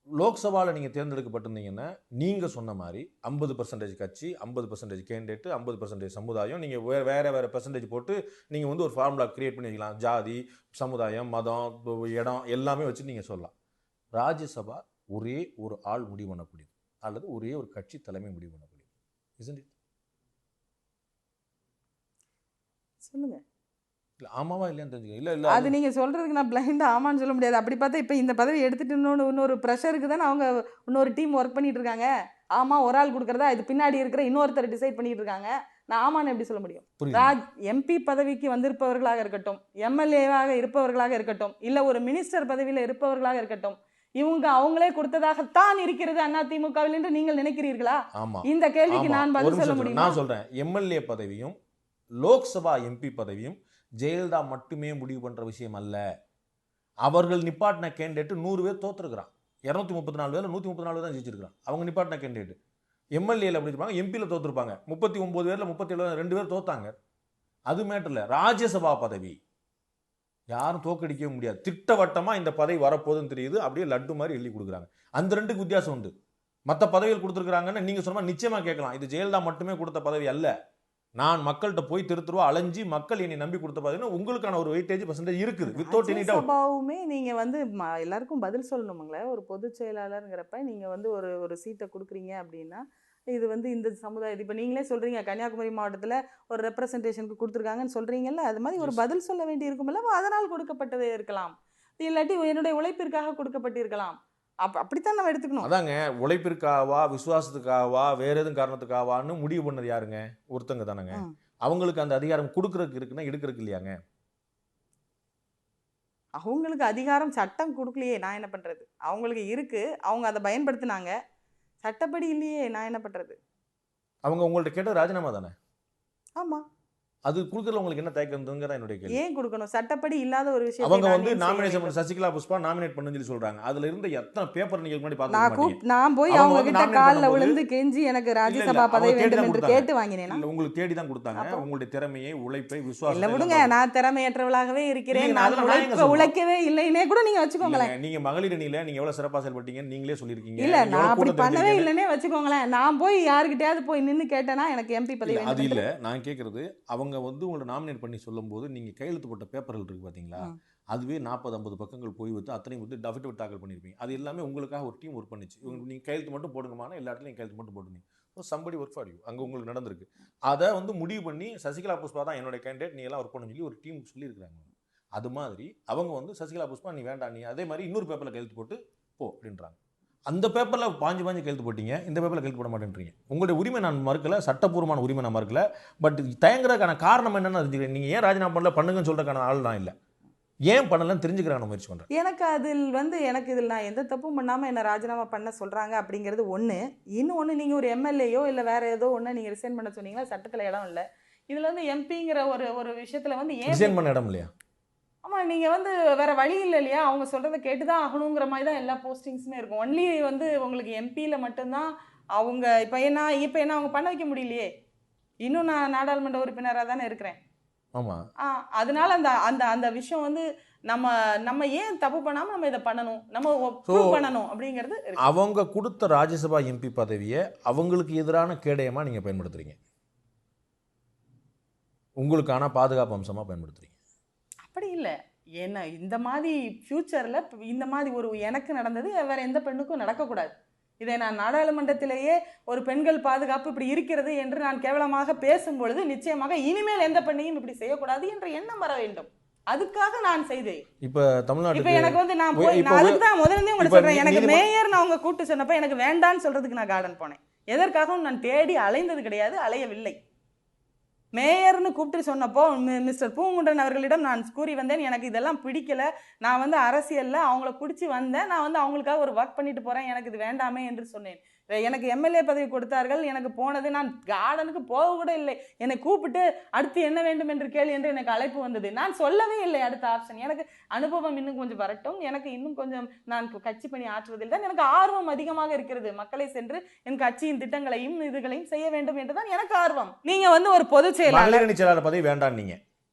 லோக்சபாவில் நீங்கள் தேர்ந்தெடுக்கப்பட்டிருந்தீங்கன்னா நீங்கள் சொன்ன மாதிரி 50% கட்சி, 50% கேண்டிடேட், 50% சமுதாயம், நீங்கள் வேறு பெர்சன்டேஜ் போட்டு நீங்கள் வந்து ஒரு ஃபார்முலா கிரியேட் பண்ணி வைக்கலாம். ஜாதி, சமுதாயம், மதம், இடம் எல்லாமே வச்சு நீங்கள் சொல்லலாம். ராஜ்யசபா ஒரே ஒரு ஆள் முடிவு பண்ணக்கூடியது, அல்லது ஒரே ஒரு கட்சி தலைமை முடிவு பண்ணக்கூடியது. isn't it? சொல்லுங்க. இல்லை ஆமாவா இல்லையான்னு தெரிஞ்சுக்க. இல்லை இல்லை அது நீங்கள் சொல்கிறதுக்கு நான் பிளைண்டா ஆமான்னு சொல்ல முடியாது. அப்படி பார்த்தா இப்போ இந்த பதவி எடுத்துட்டு இன்னொரு ப்ரெஷருக்கு தானே அவங்க இன்னொரு டீம் ஒர்க் பண்ணிட்டு இருக்காங்க. ஆமாம் ஒரு ஆள் கொடுக்குறதா, இது பின்னாடி இருக்கிற இன்னொருத்தர் டிசைட் பண்ணிட்டு இருக்காங்க. நான் ஆமான்னு எப்படி சொல்ல முடியும்? எம்பி பதவிக்கு வந்திருப்பவர்களாக இருக்கட்டும், எம்எல்ஏவாக இருப்பவர்களாக இருக்கட்டும், இல்லை ஒரு மினிஸ்டர் பதவியில் இருப்பவர்களாக இருக்கட்டும், இவங்க அவங்களே கொடுத்ததாகத்தான் இருக்கிறது அதிமுகவில் என்று நீங்கள் நினைக்கிறீர்களா? இந்த கேள்விக்கு நான் பதில் சொல்ல முடியும். நான் சொல்றேன், எம்எல்ஏ பதவியும் லோக்சபா எம்பி பதவியும் ஜெயலலிதா மட்டுமே முடிவு பண்ற விஷயம் அல்ல. அவர்கள் நிப்பாட்டின கேண்டிடேட் 100 பேர் தோத்துருக்கிறான். 234 பேர் 134 தான் ஜெயிச்சிருக்கிறான். அவங்க நிப்பாட்டின கேண்டிடேட் எம்எல்ஏல அப்படி இருப்பாங்க, எம்பியில தோத்துருப்பாங்க. 39 பேர்ல 37 2 பேர் தோத்தாங்க. அது மேட்டர் இல்லை. ராஜ்யசபா பதவி யாரும் தோக்கடிக்கவே முடியாது. திட்டவட்டமா இந்த பதவி வரப்போகுதுன்னு தெரியுது, அப்படியே லட்டு மாதிரி எழுதி கொடுக்குறாங்க. அந்த ரெண்டுக்கு வித்தியாசம் உண்டு. மற்ற பதவிகள் கொடுத்துருக்காங்கன்னு நீங்க சொன்னா நிச்சயமா கேட்கலாம், இது ஜெயலலிதா மட்டுமே கொடுத்த பதவி அல்ல, நான் மக்கள்கிட்ட போய் திருத்துருவா அலைஞ்சி மக்கள் என்னை நம்பி கொடுத்த பதவினா உங்களுக்கான ஒரு வெயிட்டேஜ் பர்சன்டேஜ் இருக்குது. Without any doubt. சபாவுமே நீங்க வந்து எல்லாருக்கும் பதில் சொல்லணுங்களே. ஒரு பொதுச் செயலாளருங்கிறப்ப நீங்க வந்து ஒரு சீட்டை கொடுக்குறீங்க அப்படின்னா, இது வந்து இந்த சமுதாயம், இப்போ நீங்களே சொல்றீங்க கன்னியாகுமரி மாவட்டத்தில் ஒரு ரெப்ரசன்டேஷனுக்கு கொடுத்துருக்காங்கன்னு சொல்றீங்கல்ல, அது மாதிரி ஒரு பதில் சொல்ல வேண்டி இருக்கும்ல. அதனால் கொடுக்கப்பட்டதே இருக்கலாம், இல்லாட்டி என்னுடைய உழைப்பிற்காக கொடுக்கப்பட்டிருக்கலாம். அப்படித்தான் நம்ம எடுத்துக்கணும். அதாங்க, உழைப்பிற்காவா விசுவாசத்துக்காவா வேற எதுவும் காரணத்துக்காவான்னு முடிவு பண்ணது யாருங்க? ஒருத்தங்க தானங்க. அவங்களுக்கு அந்த அதிகாரம் கொடுக்கறதுக்கு இருக்குன்னா எடுக்கிறதுக்கு இல்லையாங்க? அவங்களுக்கு அதிகாரம் சட்டம் கொடுக்கலையே, நான் என்ன பண்றது? அவங்களுக்கு இருக்கு, அவங்க அதை பயன்படுத்தினாங்க. சட்டப்படி இல்லையே, நான் என்ன பண்றது? அவங்க உங்கள்ட்ட கேட்டது ராஜினாமா தானே? ஆமா. அது கொடுக்கறதுல உங்களுக்கு என்ன தயக்கம்ங்கறத என்னுடைய கேள்வி. ஏன் கொடுக்கணும்? சட்டப்படி இல்லாத ஒரு விஷயம். அவங்க வந்து நாமினேஷன் பண்ண சசிகலா புஷ்பா நாமினேட் பண்ணுன்னு சொல்லி சொல்றாங்க. அதுல இருந்த எத்தனை பேப்பர் நீங்க முன்னாடி பாத்துட்டீங்க? நான் போய் அவங்க கிட்ட கால்ல விழுந்து கெஞ்சி எனக்கு ராஜ்யசபா பதவி வேண்டும் என்று கேட்டு வாங்கினேனா? இல்ல, உங்களுக்கு தேடி தான் கொடுத்தாங்க. உங்களுடைய திறமையை, உழைப்பை, விசுவாசத்தை. இல்ல விடுங்க, நான் திறமையற்றவளாகவே இருக்கிறேன், நான் உழைக்கவே இல்லைனே கூட நீங்க வச்சுக்கோங்களேன். நீங்க மகளிர் அணியில நீங்க எவ்வளவு சிறப்பா செயல்பட்டீங்கன்னு நீங்களே சொல்லிருக்கீங்க. இல்ல, நான் அப்படி பண்ணவே இல்லனே வச்சுக்கோங்களேன். நான் போய் யார்கிட்டயாவது போய் நின்னு கேட்டேனா எனக்கு எம்பி பதவி வேண்டும். அது இல்ல, நான் கேக்குறது அவங்க வந்து உங்களை நாமினேட் பண்ணி சொல்லும்போது நீங்க கையெழுத்து போட்ட பேப்பர்கள் இருக்கு பாத்தீங்களா, அதுவே 40-50 பக்கங்கள் போய் வந்து அத்தனையும் வந்து அஃபிடவிட் தாக்கல் பண்ணிருப்பீங்க. அது எல்லாமே உங்களுக்காக ஒரு டீம் ஒர்க் பண்ணிச்சு. நீங்க கையெழுத்து மட்டும் போடுங்கமான, எல்லா இடத்துலையும் கையெழுத்து மட்டும் போட்டுங்க. So somebody work for you, அங்கே உங்களுக்கு நடந்திருக்கு. அதை வந்து முடிவு பண்ணி சசிகலா புஷ்பா தான் என்னோட கேண்டிடேட், நீ எல்லாம் ஒர்க் பண்ண சொல்லி ஒரு டீம் சொல்லியிருக்காங்க. அது மாதிரி அவங்க வந்து சசிகலா புஷ்பா நீ வேண்டாம், நீ அதே மாதிரி இன்னொரு பேப்பரில் கையெழுத்து போட்டு போ அப்படின்றாங்க. அந்த பேப்பரில் பாஞ்சு கையெழுத்து போட்டீங்க, இந்த பேப்பரில் கையெழுத்து போட மாட்டேன்றீங்க. உங்களுடைய உரிமை நான் மறுக்கல, சட்டப்பூர்வமான உரிமை நான் மறுக்கல. பட் தயங்குறதுக்கான காரணம் என்னன்னு தெரிஞ்சுக்கிறேன். நீங்கள் ஏன் ராஜினாமா பண்ணல பண்ணுங்கன்னு சொல்றதுக்கான ஆள் நான் இல்லை, ஏன் பண்ணலன்னு தெரிஞ்சுக்கிறாங்க முயற்சி பண்ணுறேன். எனக்கு இதில் நான் எந்த தப்பும் பண்ணாமல் என்ன ராஜினாமா பண்ண சொல்கிறாங்க அப்படிங்கிறது ஒன்று. இன்னொன்று, நீங்கள் ஒரு எம்எல்ஏயோ இல்லை வேறு ஏதோ ஒன்று நீங்கள் ரிசைன் பண்ண சொன்னீங்களா, சட்டத்தில் இடம் இல்லை. இதில் வந்து எம்பிங்கிற ஒரு விஷயத்தில் வந்து ஏன் ரிசைன் பண்ண இடம் இல்லையா? ஆமாம், நீங்கள் வந்து வேறு வழி இல்லை இல்லையா, அவங்க சொல்கிறத கேட்டு தான் ஆகணுங்கிற மாதிரி தான் எல்லா போஸ்டிங்ஸுமே இருக்கும். ஒன்லி வந்து உங்களுக்கு எம்பியில் மட்டும்தான் அவங்க இப்போ என்ன அவங்க பண்ண வைக்க முடியலையே. இன்னும் நான் நாடாளுமன்ற உறுப்பினராக தானே இருக்கிறேன். ஆமா. அதனால அந்த அந்த அந்த விஷயம் வந்து நம்ம நம்ம ஏன் தப்பு பண்ணாம நம்ம இதை பண்ணணும், நம்ம prove பண்ணணும் அப்படிங்கிறது இருக்கு. அவங்க கொடுத்த ராஜ்யசபா எம்பி பதவியை அவங்களுக்கு எதிரான கேடயமா நீங்க பயன்படுத்துறீங்க, உங்களுக்கான பாதுகாப்பு அம்சமா பயன்படுத்துறீங்க. அப்படி இல்லை. ஏன்னா இந்த மாதிரி ஃபியூச்சரில் இந்த மாதிரி ஒரு எனக்கு நடந்தது வேற எந்த பெண்ணுக்கும் நடக்கக்கூடாது. இதை நான் நாடாளுமன்றத்திலேயே ஒரு பெண்கள் பாதுகாப்பு இப்படி இருக்கிறது என்று நான் கேவலமாக பேசும் பொழுது நிச்சயமாக இனிமேல் எந்த பெண்ணையும் இப்படி செய்யக்கூடாது என்ற எண்ணம் வர வேண்டும். அதுக்காக நான் செய்தேன். இப்ப தமிழ்நாடு இப்ப எனக்கு வந்து நான் போய் நான் அதுக்கு தான் முதல்ல உங்களுக்கு சொல்றேன், எனக்கு மேயர் நான் உங்க கூட்டு சொன்னப்ப எனக்கு வேண்டான்னு சொல்றதுக்கு நான் கார்டன் போனேன். எதற்காகவும் நான் தேடி அலைந்தது கிடையாது, அலையவில்லை. மேயர்னு கூப்பிட்டு சொன்னப்போ மிஸ்டர் பூங்குன்றன் அவர்களிடம் நான் கூறி வந்தேன், எனக்கு இதெல்லாம் பிடிக்கல, நான் வந்து அரசியலில் அவங்கள பிடிச்சி வந்தேன், நான் வந்து அவங்களுக்காக ஒரு ஒர்க் பண்ணிட்டு போகிறேன், எனக்கு இது வேண்டாமே என்று சொன்னேன். எனக்கு எம்எல்ஏ பதவி கொடுத்தார்கள், எனக்கு போனது நான் கார்டனுக்கு போக கூட இல்லை. என்னை கூப்பிட்டு அடுத்து என்ன வேண்டும் என்று கேள்வி என்று எனக்கு அழைப்பு வந்தது, நான் சொல்லவே இல்லை அடுத்த ஆப்ஷன். எனக்கு அனுபவம் இன்னும் கொஞ்சம் வரட்டும், எனக்கு இன்னும் கொஞ்சம் நான் கட்சி பணி ஆற்றுவதில் தான் எனக்கு ஆர்வம் அதிகமாக இருக்கிறது. மக்களை சென்று என் கட்சியின் திட்டங்களையும் இதுகளையும் செய்ய வேண்டும் என்றுதான் எனக்கு ஆர்வம். நீங்க வந்து ஒரு பொதுச் செயலாளர் பதவி வேண்டாம், நீங்க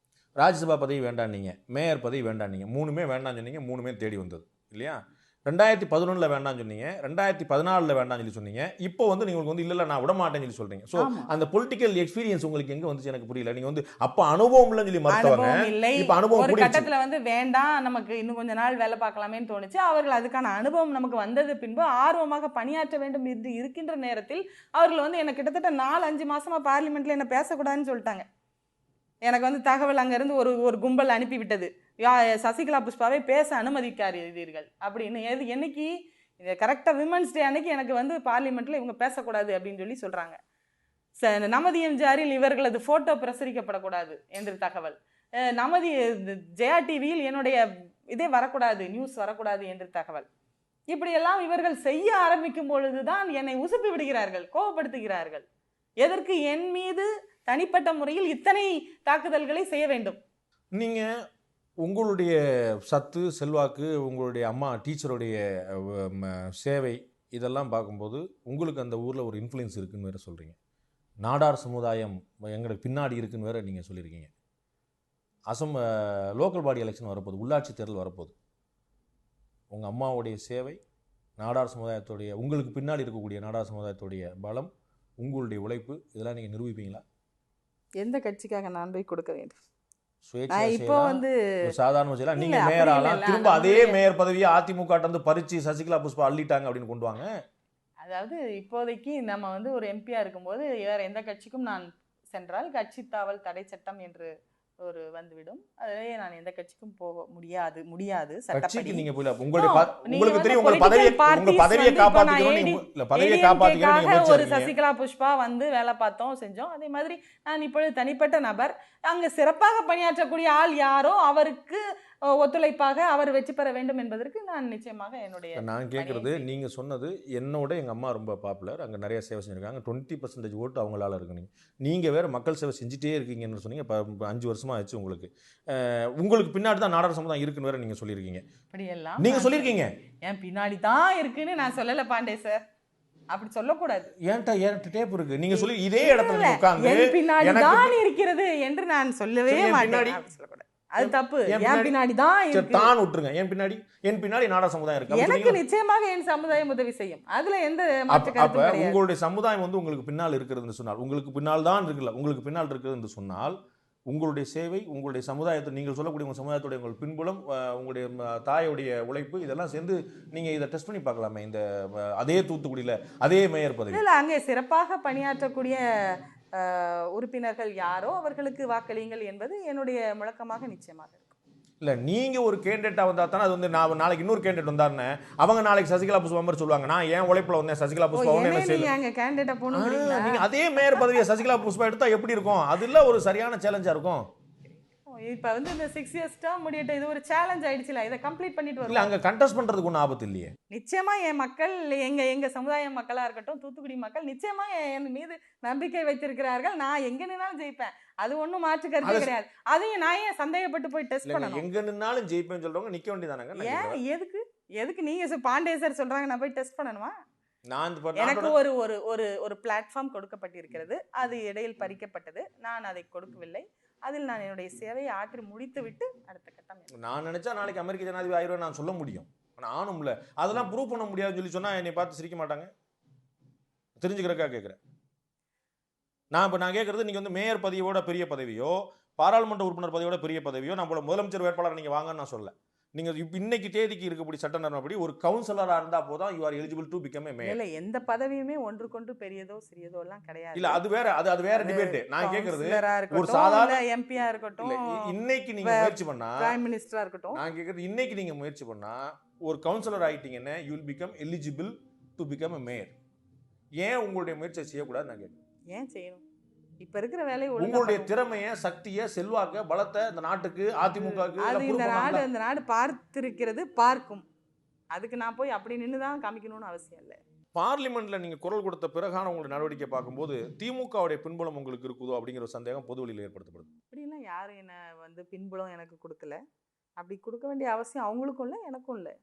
ராஜ்யசபா பதவி வேண்டாம், நீங்க மேயர் பதவி வேண்டாம், நீங்க மூணுமே வேண்டாம் சொன்னீங்க, மூணுமே தேடி வந்தது இல்லையா? 2011 வேண்டாம்னு சொன்னீங்க, 2014 வேண்டாம்னு சொன்னீங்க, இப்போ வந்து நீங்களுக்கு வந்து இல்ல நான் விட மாட்டேன்னு சொல்லி சொல்றீங்க. சோ அந்த பொலிட்டிக்கல் எக்ஸ்பீரியன்ஸ் உங்களுக்கு எங்க வந்துச்சு எனக்கு புரியல. நீங்க வந்து அப்ப அனுபவம் இல்லன்னு சொல்லி மறுத்தவங்க இப்ப அனுபவம் ஒரு கட்டத்துல வந்து வேண்டாம் நமக்கு இன்னும் கொஞ்ச நாள் வேலை பார்க்கலாமேன்னு தோணுச்சு. அவர்கள் அதுக்கான அனுபவம் நமக்கு வந்தது பின்பு ஆர்வமாக பணியாற்ற வேண்டும் என்று இருக்கின்ற நேரத்தில் அவர்கள் வந்து என்ன கிட்டத்தட்ட 4-5 மாசமா பார்லிமெண்ட்ல என்ன பேசக்கூடாதுன்னு சொல்லிட்டாங்க. எனக்கு வந்து தகவல் அங்கிருந்து ஒரு கும்பல் அனுப்பி விட்டது, சசிகலா புஷ்பாவை பேச அனுமதிக்காதீர்கள் அப்படின்னு. என்னைக்கு கரெக்டாக விமன்ஸ் டே அன்னைக்கு எனக்கு வந்து பார்லிமெண்ட்டில் இவங்க பேசக்கூடாது அப்படின்னு சொல்லி சொல்கிறாங்க. நமதி எம்ஜிஆரில் இவர்களது ஃபோட்டோ பிரசுரிக்கப்படக்கூடாது என்று தகவல், நமதி ஜெயா டிவியில் என்னுடைய இதே வரக்கூடாது, நியூஸ் வரக்கூடாது என்று தகவல். இப்படியெல்லாம் இவர்கள் செய்ய ஆரம்பிக்கும் பொழுதுதான் என்னை உசுப்பி விடுகிறார்கள், கோபப்படுத்துகிறார்கள். எதற்கு என் மீது தனிப்பட்ட முறையில் இத்தனை தாக்குதல்களை செய்ய வேண்டும்? நீங்க உங்களுடைய சத்து செல்வாக்கு, உங்களுடைய அம்மா டீச்சருடைய சேவை இதெல்லாம் பார்க்கும்போது உங்களுக்கு அந்த ஊரில் ஒரு இன்ஃப்ளூயன்ஸ் இருக்குன்னு வேற சொல்கிறீங்க. நாடார் சமுதாயம் எங்களுக்கு பின்னாடி இருக்குன்னு வேற நீங்கள் சொல்லியிருக்கீங்க. லோக்கல் பாடி எலெக்ஷன் வரப்போகுது, உள்ளாட்சி தேர்தல் வரப்போகுது. உங்கள் அம்மாவுடைய சேவை, நாடார் சமுதாயத்துடைய உங்களுக்கு பின்னாடி இருக்கக்கூடிய நாடார் சமுதாயத்துடைய பலம், உங்களுடைய உழைப்பு, இதெல்லாம் நீங்கள் நிரூபிப்பீங்களா? எந்த கட்சிக்காக நான் போய் கொடுக்க வேண்டும்? இப்போ வந்து சாதாரண செய்யலாம். நீங்க மேயர் ஆகலாம், திரும்ப அதே மேயர் பதவியை அதிமுக வந்து பறிச்சு சசிகலா புஷ்பா அள்ளிட்டாங்க அப்படின்னு கொண்டு வாங்க. அதாவது இப்போதைக்கு நம்ம வந்து ஒரு எம்பியா இருக்கும்போது வேற எந்த கட்சிக்கும் நான் சென்றால் கட்சி தாவல் தடை சட்டம் என்று ஒரு வந்துவிடும். அதே நான் எந்த கட்சிக்கும் போக முடியாது சட்டப்படி. நீங்க போல உங்களுக்கு தெரியும் உங்க பதவியை காப்பாத்திக்கணும். ஒரு சசிகலா புஷ்பா வந்து வேலை பார்த்தோம், செஞ்சோம். அதே மாதிரி நான் இப்பொழுது தனிப்பட்ட நபர், அங்க சிறப்பாக பணியாற்றக்கூடிய ஆள் யாரோ அவருக்கு ஒத்துழைப்பாக அவர் வெற்றி பெற வேண்டும் என்பதற்கு நான் நிச்சயமாக என்னுடைய நான் கேட்கறது, நீங்க சொன்னது என்னோட எங்க அம்மா ரொம்ப பாப்புலர், அங்க நிறைய சேவை செஞ்சிருக்காங்க, 20% ஓட்டு அவங்களால இருக்கு. நீங்க வேற மக்கள் சேவை செஞ்சுட்டே இருக்கீங்கன்னு சொன்னீங்க. 5 வருஷமா ஆச்சு உங்களுக்கு. உங்களுக்கு பின்னாடி தான் நாடார் சமுதாயம் இருக்குன்னு வேற நீங்க சொல்லியிருக்கீங்க. அப்படியெல்லாம் நீங்க சொல்லியிருக்கீங்க. என் பின்னாடி தான் இருக்குன்னு நான் சொல்லல பாண்டே சார், அப்படி சொல்லக்கூடாது. ஏன்ட்ட டேப் இருக்கு, நீங்க சொல்லி இதே இடத்துல உட்கார்ந்து என் பின்னாடி தான் இருக்கிறது என்று நான் சொல்லவே மாட்டேன். சொல்லக்கூடாது, அது தப்பு. என் பின்னாடி தான் இருக்கு தான் விட்டுருங்க. என் பின்னாடி நாடார் சமுதாயம் இருக்கு. எனக்கு நிச்சயமாக என் சமுதாயம் உதவி செய்யும், அதுல எந்த மாற்று கருத்தும் கிடையாது. உங்களுடைய சமுதாயம் வந்து உங்களுக்கு பின்னால் இருக்கிறதுன்னு சொன்னால், உங்களுக்கு பின்னால் தான் இருக்குல்ல, உங்களுக்கு பின்னால் இருக்கிறது சொன்னால், உங்களுடைய சேவை, உங்களுடைய சமுதாயத்தை நீங்கள் சொல்லக்கூடிய உங்கள் சமுதாயத்துடைய உங்கள் பின்புலம், உங்களுடைய தாயுடைய உழைப்பு, இதெல்லாம் சேர்ந்து நீங்கள் இதை டெஸ்ட் பண்ணி பார்க்கலாமே. இந்த அதே தூத்துக்குடியில் அதே மேயர் பதவி இல்லை, அங்கே சிறப்பாக பணியாற்றக்கூடிய உறுப்பினர்கள் யாரோ அவர்களுக்கு வாக்களியுங்கள் என்பது என்னுடைய முழக்கமாக நிச்சயமாக இருக்கும். இல்லை, நீங்கள் ஒரு கேண்டிடேட்டாக வந்தால் தானே அது வந்து நான் நாளைக்கு இன்னொரு கேண்டிடேட் வந்தாருன்னு அவங்க நாளைக்கு சசிகலா புஷ்பா மாதிரி சொல்லுவாங்க, நான் ஏன் உழைப்பில் வந்தேன் சசிகலா புஷ்பா நீங்கள் அதே மேயர் பதவியை சசிகலா புஷ்பா எடுத்தால் எப்படி இருக்கும்? அது இல்லை ஒரு சரியான சேலஞ்சாக இருக்கும். இப்போ வந்து இந்த 6 years டேர்ம் முடியட்டும், இது ஒரு சேலஞ்ச் ஆயிடுச்சுல, இதை கம்ப்ளீட் பண்ணிட்டு வரலாம். அங்கே கண்டெஸ்ட் பண்ணுறதுக்கு ஒன்றும் ஆபத்து இல்லையே. நிச்சயமா என் மக்கள், எங்க சமுதாய மக்களாக இருக்கட்டும், தூத்துக்குடி மக்கள் நிச்சயமா என் மீது நம்பிக்கை வைத்திருக்கிறார்கள். நான் எங்க நின்னாலும் ஜெயிப்பேன், அது ஒன்றும் மாற்று கருத்து கிடையாது. அதையும் நான் ஏன் சந்தேகப்பட்டு போய் டெஸ்ட் பண்ணணும்? எங்க நின்னாலும் ஜெயிப்பேன்னு சொல்றவங்க நிக்க வேண்டியதானங்க. ஏன் எதுக்கு நீங்க பாண்டே சார் சொல்றாங்க நான் போய் டெஸ்ட் பண்ணணுமா? எனக்கு ஒரு பிளாட்ஃபார்ம் கொடுக்கப்பட்டிருக்கிறது, அது இடையில் பறிக்கப்பட்டது, நான் அதை கொடுக்கவில்லை. அதில் நான் என்னுடைய சேவையை ஆற்றி முடித்து விட்டு அடுத்த கட்டம். நான் நினைச்சா நாளைக்கு அமெரிக்க ஜனாதிபதி ஆயிரம் நான் சொல்ல முடியும், ஆனால் ஆனும்ல அதெல்லாம் ப்ரூவ் பண்ண முடியாதுன்னு சொன்னா என்னை பார்த்து சிரிக்க மாட்டாங்க. தெரிஞ்சுக்கிறக்கா கேட்குறேன். நான் கேட்கறது, நீங்க வந்து மேயர் பதவியோட பெரிய பதவியோ பாராளுமன்ற உறுப்பினர் பதவியோட பெரிய பதவியோ நம்மளோட முதலமைச்சர் வேட்பாளர் நீங்க வாங்கன்னு நான் சொல்ல. நீங்க இன்னைக்கு தேதிக்கு இருக்கக்கூடிய சட்ட நடைமுறைப்படி ஒரு கவுன்சிலரா இருந்தா போதும் you are eligible to become a mayor. இல்ல, எந்த பதவியுமே ஒன்றுக்கொன்று பெரியதோ சிறியதோ எல்லாம் கிடையாது. இல்ல அது வேற, அது வேற டிபேட். நான் கேக்குறது ஒரு சாதாரண எம்பியா இருக்கட்டும், இன்னைக்கு நீங்க முயற்சி பண்ணா பிரைம் மினிஸ்டரா இருக்கட்டும், நான் கேக்குறது இன்னைக்கு நீங்க முயற்சி பண்ணா ஒரு கவுன்சிலர் ஆயிட்டீங்கன்னா you will become eligible to become a mayor. ஏன் உங்களுடைய முயற்சியை செய்யக்கூடாது நான் கேட்கிறேன். ஏன் செய்யணும்? இப்ப இருக்கிற வேலை உங்களுடைய திறமைய, சக்திய, செல்வாக்க, பலத்தை இந்த நாட்டுக்கு, அதிமுகவுக்கு இந்த நாடு பார்த்திருக்கிறது, பார்க்கும். அதுக்கு நான் போய் அப்படி நின்னுதான் காமிக்கணும்னு அவசியம் இல்லை. பார்லிமெண்ட்ல நீங்க குரல் கொடுத்த பிறகான உங்களுடைய நடவடிக்கை பார்க்கும்போது திமுகவுடைய பின்புலம் உங்களுக்கு இருக்குதோ அப்படிங்கிற ஒரு சந்தேகம் பொதுவெளியில் ஏற்படுத்தப்படுது. அப்படிலாம் யாரும் என்ன வந்து பின்புலம் எனக்கு கொடுக்கல. அப்படி கொடுக்க வேண்டிய அவசியம் அவங்களுக்கும் இல்லை, எனக்கும் இல்லை.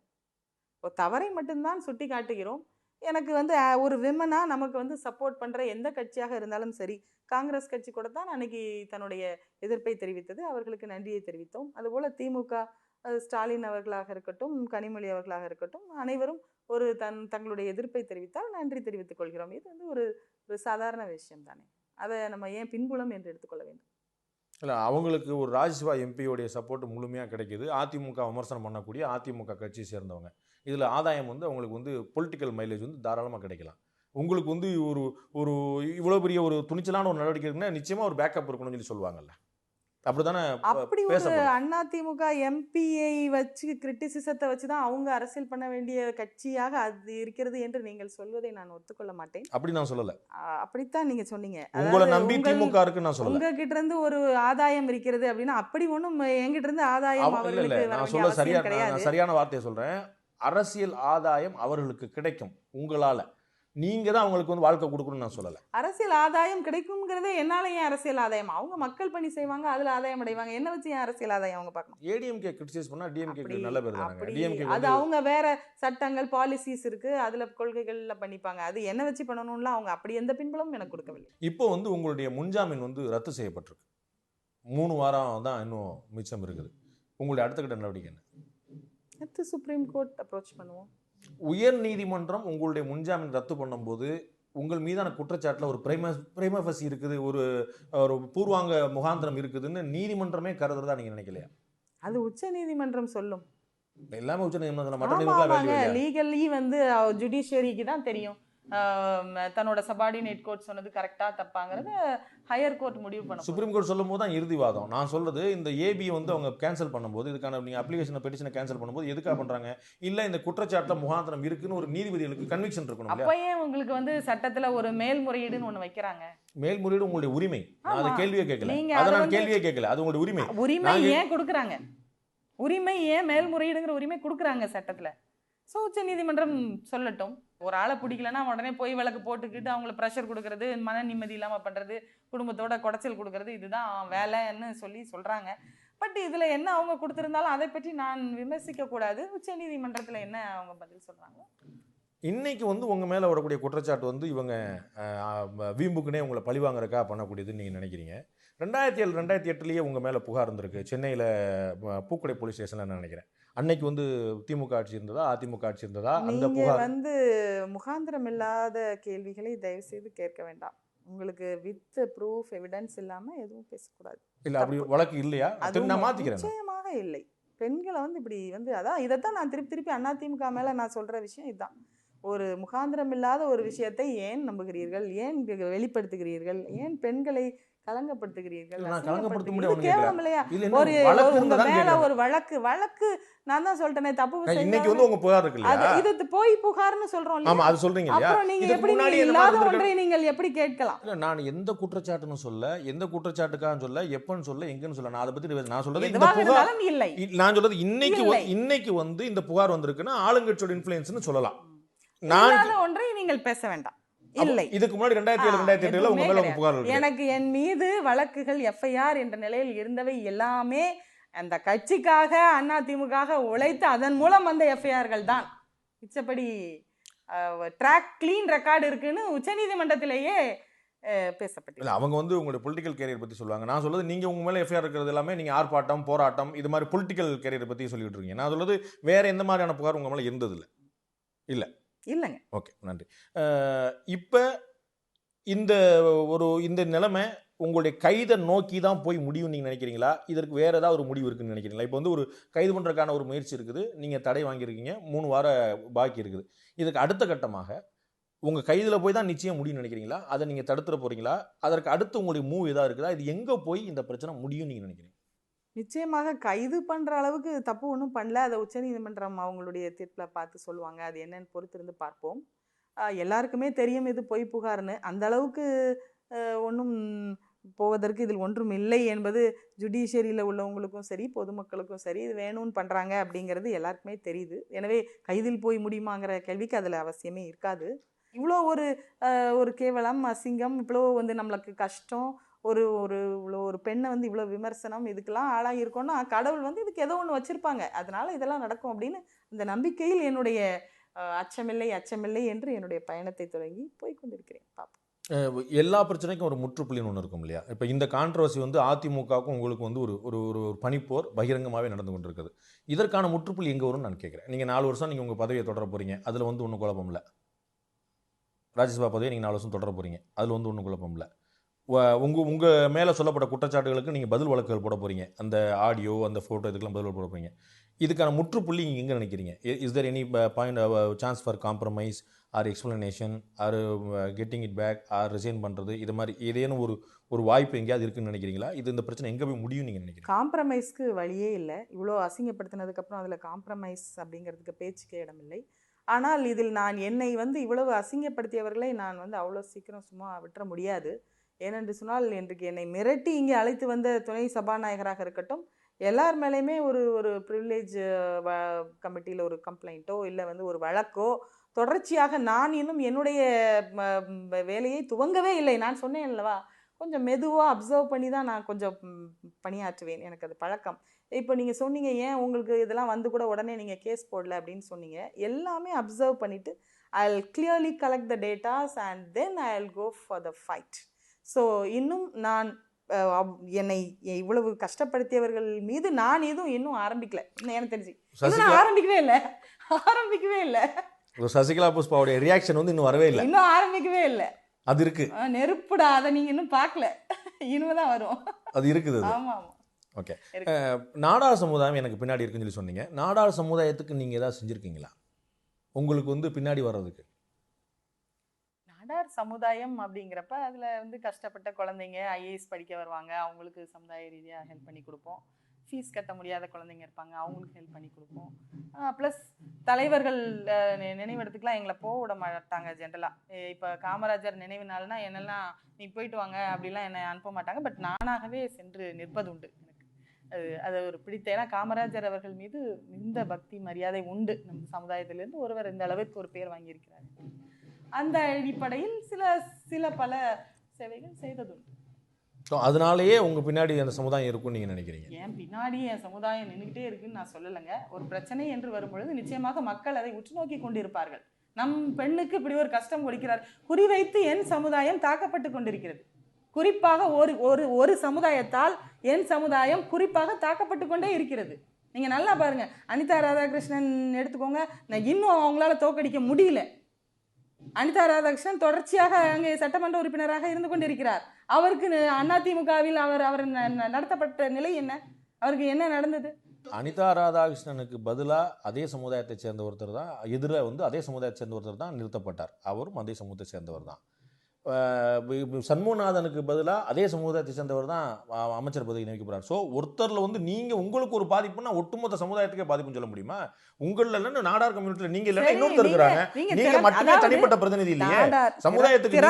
ஒரு தவறை மட்டும்தான் சுட்டி காட்டுகிறோம். எனக்கு வந்து ஒரு விமனா நமக்கு வந்து சப்போர்ட் பண்ற எந்த கட்சியாக இருந்தாலும் சரி, காங்கிரஸ் கட்சி கூட தான் அன்னைக்கு தன்னுடைய எதிர்ப்பை தெரிவித்தது, அவர்களுக்கு நன்றியை தெரிவித்தோம். அதுபோல திமுக, ஸ்டாலின் அவர்களாக இருக்கட்டும், கனிமொழி அவர்களாக இருக்கட்டும், அனைவரும் ஒரு தங்களுடைய எதிர்ப்பை தெரிவித்தால் நன்றி தெரிவித்துக் கொள்கிறோம். இது வந்து ஒரு சாதாரண விஷயம் தானே. அதை நம்ம ஏன் பின்புலம் என்று எடுத்துக்கொள்ள வேண்டும்? இல்லை, அவங்களுக்கு ஒரு ராஜ்யசபா எம்பியோடைய சப்போர்ட் முழுமையாக கிடைக்கிது. அதிமுக விமர்சனம் பண்ணக்கூடிய அதிமுக கட்சியை சேர்ந்தவங்க. இதில் ஆதாயம் வந்து அவங்களுக்கு வந்து பொலிட்டிக்கல் மைலேஜ் வந்து தாராளமாக கிடைக்கலாம். உங்களுக்கு வந்து ஒரு இவ்வளோ பெரிய ஒரு துணிச்சலான ஒரு நடவடிக்கை இருக்குன்னா நிச்சயமாக ஒரு பேக்கப் இருக்கணும்னு சொல்லி சொல்லுவாங்கல்ல, அப்படித்தானே? அப்படி ஒரு அதிமுக எம்பியை வச்சு கிரிட்டிசிசத்தை வச்சுதான் அவங்க அரசியல் பண்ண வேண்டிய கட்சியாக அது இருக்கிறது என்று நீங்கள் சொல்வதை நான் ஒத்துக்கொள்ள மாட்டேன். அப்படி நான் சொல்லல. அப்படித்தான் நீங்க சொன்னீங்க. உங்களை நம்பி திமுக இருக்கு நான் சொல்லல. உங்ககிட்ட இருந்து ஒரு ஆதாயம் இருக்கிறது அப்படின்னா அப்படி ஒண்ணும் என்கிட்ட இருந்து ஆதாயம் அவர்களுக்கு நான் சொல்ல சரியான வார்த்தையை சொல்றேன். அரசியல் ஆதாயம் அவர்களுக்கு கிடைக்கும் உங்களால. நீங்க தான் அவங்களுக்கு வந்து வாழ்க்கை கொடுக்கணும்னு நான் சொல்லல. அரசியல் ஆதாயம் கிடைக்கும்ங்கிறதே என்னால ஏன் அரசியல் ஆதாயம்? அவங்க மக்கள் பணி செய்வாங்க, அதுல ஆதாயம் அடைவாங்க. என்ன வச்சு ஏன் அரசியல் ஆதாயம் அவங்க பார்க்கணும்? ஏடிஎம்கே கிரிட்டிசைஸ் பண்ணா டிஎம்கே நல்ல பேர் தானங்க. டிஎம்கே அது அவங்க வேற சட்டங்கள், பாலிசிஸ் இருக்கு, அதுல கொள்கைகள்ல பண்ணிப்பாங்க. அது என்ன வச்சு பண்ணணும்ல அவங்க அப்படி எந்த பின்புலமும் எனக்கு கொடுக்கவில்லை. இப்போ வந்து உங்களுடைய முன்ஜாமீன் வந்து ரத்து செய்யப்பட்டிருக்கு. 3 வாரம் தான் இன்னும் மிச்சம் இருக்குது. உங்களுடைய அடுத்த கட்ட நடவடிக்கை என்ன? அடுத்து சுப்ரீம் கோர்ட் அப்ரோச் பண்ணுவோம். உயர் நீதிமன்றம் உங்களுடைய முன்ஜாமீன் ரத்து பண்ணும்போது உங்கள் மீதான குற்றச்சாட்டில் ஒரு பிரைமஃபசி இருக்குது, ஒரு பூர்வாங்க முகாந்திரம் இருக்குதுன்னு நீதிமன்றமே கருதுறதா நீங்க நினைக்கலையா? அது உச்ச நீதிமன்றம் சொல்லும். எல்லாமே உச்ச நீதிமன்றம் லீகலி வந்து ஜுடிஷியரிக்கு தான் தெரியும் தன்னோட சபார்டினேட் கோர்ட் சொன்னது கரெக்டா தப்பாங்கிறத ஹையர் கோர்ட் முடிவு பண்ணும். சுப்ரீம் கோர்ட் சொல்லும் போது தான் இறுதிவாதம். நான் சொல்றது இந்த ஏபி வந்து அவங்க கேன்சல் பண்ணும்போது, இதுக்கான நீங்க அப்ளிகேஷன் பெட்டிஷனை கேன்சல் பண்ணும்போது எதுக்காக பண்றாங்க? இல்ல இந்த குற்றச்சாட்டுல முகாந்திரம் இருக்குன்னு ஒரு நீதிபதிகளுக்கு கன்விக்ஷன் இருக்கணும். அப்பயே உங்களுக்கு வந்து சட்டத்துல ஒரு மேல்முறையீடுன்னு ஒண்ணு வைக்கிறாங்க. மேல்முறையீடு உங்களுடைய உரிமை. நான் அதை கேள்வியே கேட்கல. அதை நான் கேள்வியே கேட்கல. அது உங்களுடைய உரிமை. உரிமை ஏன் கொடுக்குறாங்க? உரிமை ஏன் மேல்முறையீடுங்கிற உரிமை கொடுக்குறாங்க சட்டத்துல? ஸோ உச்ச நீதிமன்றம் சொல்லட்டும். ஒரு ஆளை பிடிக்கலன்னா உடனே போய் வழக்கு போட்டுக்கிட்டு அவங்கள ப்ரெஷர் கொடுக்கறது, மன நிம்மதி இல்லாமல் பண்ணுறது, குடும்பத்தோட குடைச்சல் கொடுக்கறது, இதுதான் வேலைன்னு சொல்கிறாங்க. பட் இதில் என்ன அவங்க கொடுத்துருந்தாலும் அதை பற்றி நான் விமர்சிக்க கூடாது. உச்ச நீதிமன்றத்தில் என்ன அவங்க பதில் சொல்கிறாங்க? இன்னைக்கு வந்து உங்கள் மேலே வரக்கூடிய குற்றச்சாட்டு வந்து இவங்க வீம்புக்குனே உங்களை பழிவாங்கறக்கா பண்ணக்கூடியதுன்னு நீங்கள் நினைக்கிறீங்க. 2007 2008 உங்கள் மேலே புகார் இருந்திருக்கு சென்னையில் பூக்கடை போலீஸ் ஸ்டேஷனில். நான் நினைக்கிறேன் அன்னைக்கு வந்து திமுக ஆட்சி இருந்ததா அதிமுக ஆட்சி இருந்ததா? அந்த புகார் வந்து முகாந்திரம் இல்லாத கேள்விகளை தயவு செய்து கேட்க வேண்டாம். உங்களுக்கு வித் ப்ரூஃப் எவிடன்ஸ் இல்லாமல் எதுவும் பேசக்கூடாது. இல்லை அப்படி வழக்கு இல்லையா? நான் மாற்றிக்கிறேன். நிச்சயமாக இல்லை. பெண்களை வந்து இப்படி வந்து அதான் இதைத்தான் நான் திருப்பி அதிமுக மேலே நான் சொல்கிற விஷயம் இதுதான். ஒரு முகாந்திரம் இல்லாத ஒரு விஷயத்தை ஏன் நம்புகிறீர்கள்? ஏன் வெளிப்படுத்துகிறீர்கள்? ஏன் பெண்களை கலங்கப்படுத்துகிறீர்கள்? கேவலம் இல்லையா? ஒரு வழக்கு நான் தான் சொல்லிட்டேனே தப்பு. இன்னைக்கு வந்து உங்க புகார் இருக்கு இல்லையா? இது போய் புகார்னு சொல்றோம். ஆமா அது சொல்றீங்க இல்லையா? அப்புறம் நீங்க எப்படி இல்லாத ஒன்றை நீங்கள் எப்படி கேட்கலாம்? இல்ல நான் எந்த குற்றச்சாட்டுன்னு சொல்ல, எந்த குற்றச்சாட்டுக்கான்னு சொல்ல, எப்பன்னு சொல்ல, எங்கன்னு சொல்ல. நான் அதை பத்தி நான் சொல்றது இந்த புகார் இல்லை. நான் சொல்றது இன்னைக்கு வந்து இந்த புகார் வந்திருக்குன்னா ஆளுங்கட்சியோட இன்ஃப்ளூயன்ஸ்னு சொல்லலாம். நான் ஒன்றை நீங்கள் பேச வேண்டாம். இல்லை, இதுக்கு முன்னாடி 2007 2008 உங்க மேல புகார் இருக்கு. எனக்கு என் மீது வழக்குகள் எஃப்ஐஆர் என்ற நிலையில் இருந்தவை எல்லாமே அந்த கட்சிக்காக அதிமுக உழைத்து அதன் மூலம் வந்த எஃப்ஐஆர்கள் தான். மிச்சப்படி ட்ராக் கிளீன் ரெக்கார்டு இருக்குன்னு உச்சநீதிமன்றத்திலேயே பேசப்பட்டது. இல்லை, அவங்க வந்து உங்களுடைய பொலிட்டிக்கல் கேரியர் பற்றி சொல்லுவாங்க. நான் சொல்றது நீங்கள் உங்கள் மேலே எஃப்ஐஆர் இருக்கிறது எல்லாமே நீங்கள் ஆர்ப்பாட்டம், போராட்டம் இது மாதிரி பொலிட்டிக்கல் கேரியர் பற்றி சொல்லிட்டு இருக்கீங்க. நான் சொல்றது வேற எந்த மாதிரியான புகார் உங்கள் மேலே இருந்ததில்லை? இல்லை, இல்லைங்க. ஓகே, நன்றி. இப்போ இந்த நிலைமை உங்களுடைய கைதை நோக்கி தான் போய் முடியும் நீங்கள் நினைக்கிறீங்களா? இதற்கு வேறு ஏதாவது ஒரு முடிவு இருக்குன்னு நினைக்கிறீங்களா? இப்போ வந்து ஒரு கைது பண்ணுறதுக்கான ஒரு முயற்சி இருக்குது, நீங்கள் தடை வாங்கியிருக்கீங்க, 3 வார பாக்கி இருக்குது. இதுக்கு அடுத்த கட்டமாக உங்கள் கைதில் போய் தான் நிச்சயம் முடியும்னு நினைக்கிறீங்களா? அதை நீங்கள் தடுத்துட போகிறீங்களா? அதற்கு அடுத்து உங்களுடைய மூவ் எதாவது இருக்குதா? இது எங்கே போய் இந்த பிரச்சனை முடியும் நீங்கள் நினைக்கிறீங்க? நிச்சயமாக கைது பண்ணுற அளவுக்கு தப்பு ஒன்றும் பண்ணல. அதை உச்சநீதிமன்றம் அவங்களுடைய தீர்ப்பில் பார்த்து சொல்லுவாங்க. அது என்னன்னு பொறுத்திருந்து பார்ப்போம். எல்லாருக்குமே தெரியும் இது பொய் புகார்னு. அந்த அளவுக்கு ஒன்றும் போவதற்கு இதில் ஒன்றும் இல்லை என்பது ஜுடிஷியரியில் உள்ளவங்களுக்கும் சரி, பொதுமக்களுக்கும் சரி, இது வேணும்னு பண்ணுறாங்க அப்படிங்கிறது எல்லாருக்குமே தெரியுது. எனவே கைதில் போய் முடியுமாங்கிற கேள்விக்கு அதில் அவசியமே இருக்காது. இவ்வளோ ஒரு கேவலம், அசிங்கம், இவ்வளோ வந்து நம்மளுக்கு கஷ்டம், இவ்வளோ ஒரு பெண்ணை வந்து இவ்வளோ விமர்சனம், இதுக்கெல்லாம் ஆளாகிருக்கோன்னா கடவுள் வந்து இதுக்கு ஏதோ ஒன்று வச்சுருப்பாங்க, அதனால இதெல்லாம் நடக்கும் அப்படின்னு இந்த நம்பிக்கையில் என்னுடைய அச்சமில்லை என்று என்னுடைய பயணத்தை தொடங்கி போய் கொண்டிருக்கிறேன். பார்ப்போம். எல்லா பிரச்சனைக்கும் ஒரு முற்றுப்புள்ளின்னு ஒன்று இருக்கும் இல்லையா? இப்போ இந்த கான்ட்ரவர்சி வந்து அதிமுகவுக்கும் உங்களுக்கு வந்து ஒரு பனிப்போர் பகிரங்கமாகவே நடந்து கொண்டிருக்குது. இதற்கான முற்றுப்புள்ளி எங்கே வரும்னு நான் கேட்குறேன். நீங்கள் 4 வருஷம் நீங்கள் உங்கள் பதவியை தொடர போகிறீங்க, அதில் வந்து ஒன்றும் குழப்பம் இல்லை. ராஜ்யசபா பதவியை நீங்கள் 4 வருஷம் தொடர போகிறீங்க, அதில் வந்து ஒன்றும் குழப்பம் இல்லை. உங்கள் மேலே சொல்லப்பட்ட குற்றச்சாட்டுகளுக்கு நீங்கள் பதில் வழக்குகள் போட போகிறீங்க, அந்த ஆடியோ, அந்த ஃபோட்டோ, இதுக்கெல்லாம் பதில் போட போகிறீங்க. இதுக்கான முற்றுப்புள்ளி நீங்கள் எங்கே நினைக்கிறீங்க? Is there any point chance for compromise or explanation or getting it back or resign பண்ணுறது, இது மாதிரி ஏதேனும் ஒரு வாய்ப்பு எங்கேயாவது இருக்குன்னு நினைக்கிறீங்களா? இந்த பிரச்சனை எங்கே போய் முடியும் நீங்கள் நினைக்கிறீங்க? காம்ப்ரமைஸ்க்கு வழியே இல்லை. இவ்வளோ அசிங்கப்படுத்தினதுக்கப்புறம் அதில் காம்ப்ரமைஸ் அப்படிங்கிறதுக்கு பேச்சுக்கே இடமில்லை. ஆனால் இதில் நான் என்னை வந்து இவ்வளவு அசிங்கப்படுத்தியவர்களை நான் வந்து அவ்வளோ சீக்கிரம் சும்மா விட்டுற முடியாது. ஏனென்று சொன்னால், இன்றைக்கு என்னை மிரட்டி இங்கே அழைத்து வந்த துணை சபாநாயகராக இருக்கட்டும், எல்லார் மேலேயுமே ஒரு ப்ரிவிலேஜ் கமிட்டியில் ஒரு கம்ப்ளைண்ட்டோ இல்லை வந்து ஒரு வழக்கோ தொடர்ச்சியாக நான் இன்னும் என்னுடைய வேலையை துவங்கவே இல்லை. நான் சொன்னேன் அல்லவா, கொஞ்சம் மெதுவாக அப்சர்வ் பண்ணி தான் நான் கொஞ்சம் பணியாற்றுவேன், எனக்கு அது பழக்கம். இப்போ நீங்கள் சொன்னீங்க, ஏன் உங்களுக்கு இதெல்லாம் வந்து கூட உடனே நீங்கள் கேஸ் போடல அப்படின்னு சொன்னீங்க. எல்லாமே அப்சர்வ் பண்ணிவிட்டு I will clearly collect the datas and then I will go for the fight. So இன்னும் நான் என்னை இவ்வளவு கஷ்டப்படுத்தியவர்கள் மீது நான் இன்னும் ஆரம்பிக்கல. எனக்கு தெரிஞ்சு ஆரம்பிக்கவே இல்லை. சசிகலா புஷ்பாவுடைய ரியாக்ஷன் வந்து இன்னும் வரவே இல்லை, இன்னும் ஆரம்பிக்கவே இல்லை. அது இருக்கு, நெருப்புடா, அதை நீங்க இன்னும் பார்க்கல, இனிமேதான் வரும். அது இருக்குது. ஆமா. ஓகே, நாடார் சமுதாயம் எனக்கு பின்னாடி இருக்குன்னு சொல்லி சொன்னீங்க. நாடார் சமுதாயத்துக்கு நீங்க ஏதாவது செஞ்சிருக்கீங்களா உங்களுக்கு வந்து பின்னாடி வர்றதுக்கு? நாடார் சமுதாயம் அப்படிங்கிறப்ப அதில் வந்து கஷ்டப்பட்ட குழந்தைங்க ஐஏஎஸ் படிக்க வருவாங்க, அவங்களுக்கு சமுதாய ரீதியாக ஹெல்ப் பண்ணி கொடுப்போம். ஃபீஸ் கட்ட முடியாத குழந்தைங்க இருப்பாங்க, அவங்களுக்கு ஹெல்ப் பண்ணி கொடுப்போம். ப்ளஸ் தலைவர்கள் நினைவிடத்துக்குலாம் எங்களை போக விட மாட்டாங்க ஜென்ரலாக. இப்போ காமராஜர் நினைவு நாள்னா என்னெல்லாம் நீ போயிட்டு வாங்க அப்படிலாம் என்னை அனுப்ப மாட்டாங்க. பட் நானாகவே சென்று நிற்பது உண்டு. எனக்கு அது ஒரு பிடித்த, ஏன்னா காமராஜர் அவர்கள் மீது மிகுந்த பக்தி மரியாதை உண்டு. நம்ம சமுதாயத்திலேருந்து ஒருவர் இந்த அளவுக்கு ஒரு பேர் வாங்கியிருக்கிறார். அந்த அடிப்படையில் சில பல சேவைகள் செய்ததுண்டு. அதனாலேயே உங்க பின்னாடி அந்த சமுதாயம் இருக்கும்னு நீங்க நினைக்கிறீங்க? ஏன் பின்னாடி என் சமுதாயம் நின்றுகிட்டே இருக்குன்னு நான் சொல்லலைங்க. ஒரு பிரச்சனை என்று வரும்பொழுது நிச்சயமாக மக்கள் அதை உற்று நோக்கி கொண்டிருப்பார்கள். நம் பெண்ணுக்கு இப்படி ஒரு கஷ்டம் கொடுக்கிறார், குறிவைத்து என் சமுதாயம் தாக்கப்பட்டு கொண்டிருக்கிறது. குறிப்பாக ஒரு சமுதாயத்தால் என் சமுதாயம் குறிப்பாக தாக்கப்பட்டு கொண்டே இருக்கிறது. நீங்க நல்லா பாருங்க, அனிதா ராதாகிருஷ்ணன் எடுத்துக்கோங்க, நான் இன்னும் அவங்களால தோக்கடிக்க முடியல. அனிதா ராதாகிருஷ்ணன் தொடர்ச்சியாக அங்கே சட்டமன்ற உறுப்பினராக இருந்து கொண்டிருக்கிறார். அவருக்கு அதிமுகவில் அவர் நடத்தப்பட்ட நிலை என்ன, அவருக்கு என்ன நடந்தது? அனிதா ராதாகிருஷ்ணனுக்கு பதிலாக அதே சமுதாயத்தை சேர்ந்த ஒருத்தர் தான், எதிர வந்து அதே சமுதாயத்தை சேர்ந்த ஒருத்தர் தான் நிறுத்தப்பட்டார். அவரும் அதே சமூகத்தை சேர்ந்தவர் தான். சண்முகநாதனுக்கு பதிலாக அதே சமுதாயத்தை சேர்ந்தவர் தான் அமைச்சர் பதவி நியமிக்கப்படுறார். ஸோ ஒருத்தரில் வந்து நீங்கள் உங்களுக்கு ஒரு பாதிப்புன்னா ஒட்டுமொத்த சமுதாயத்துக்கே பாதிப்புன்னு சொல்ல முடியுமா? உங்களில் நாடார் கம்யூனிட்டியில் நீங்கள் இல்லைன்னா இன்னொருத்தர் இருக்கிறாங்க, நீங்கள் மட்டுமே தனிப்பட்ட பிரதிநிதி இல்லையே, சமுதாயத்துக்கு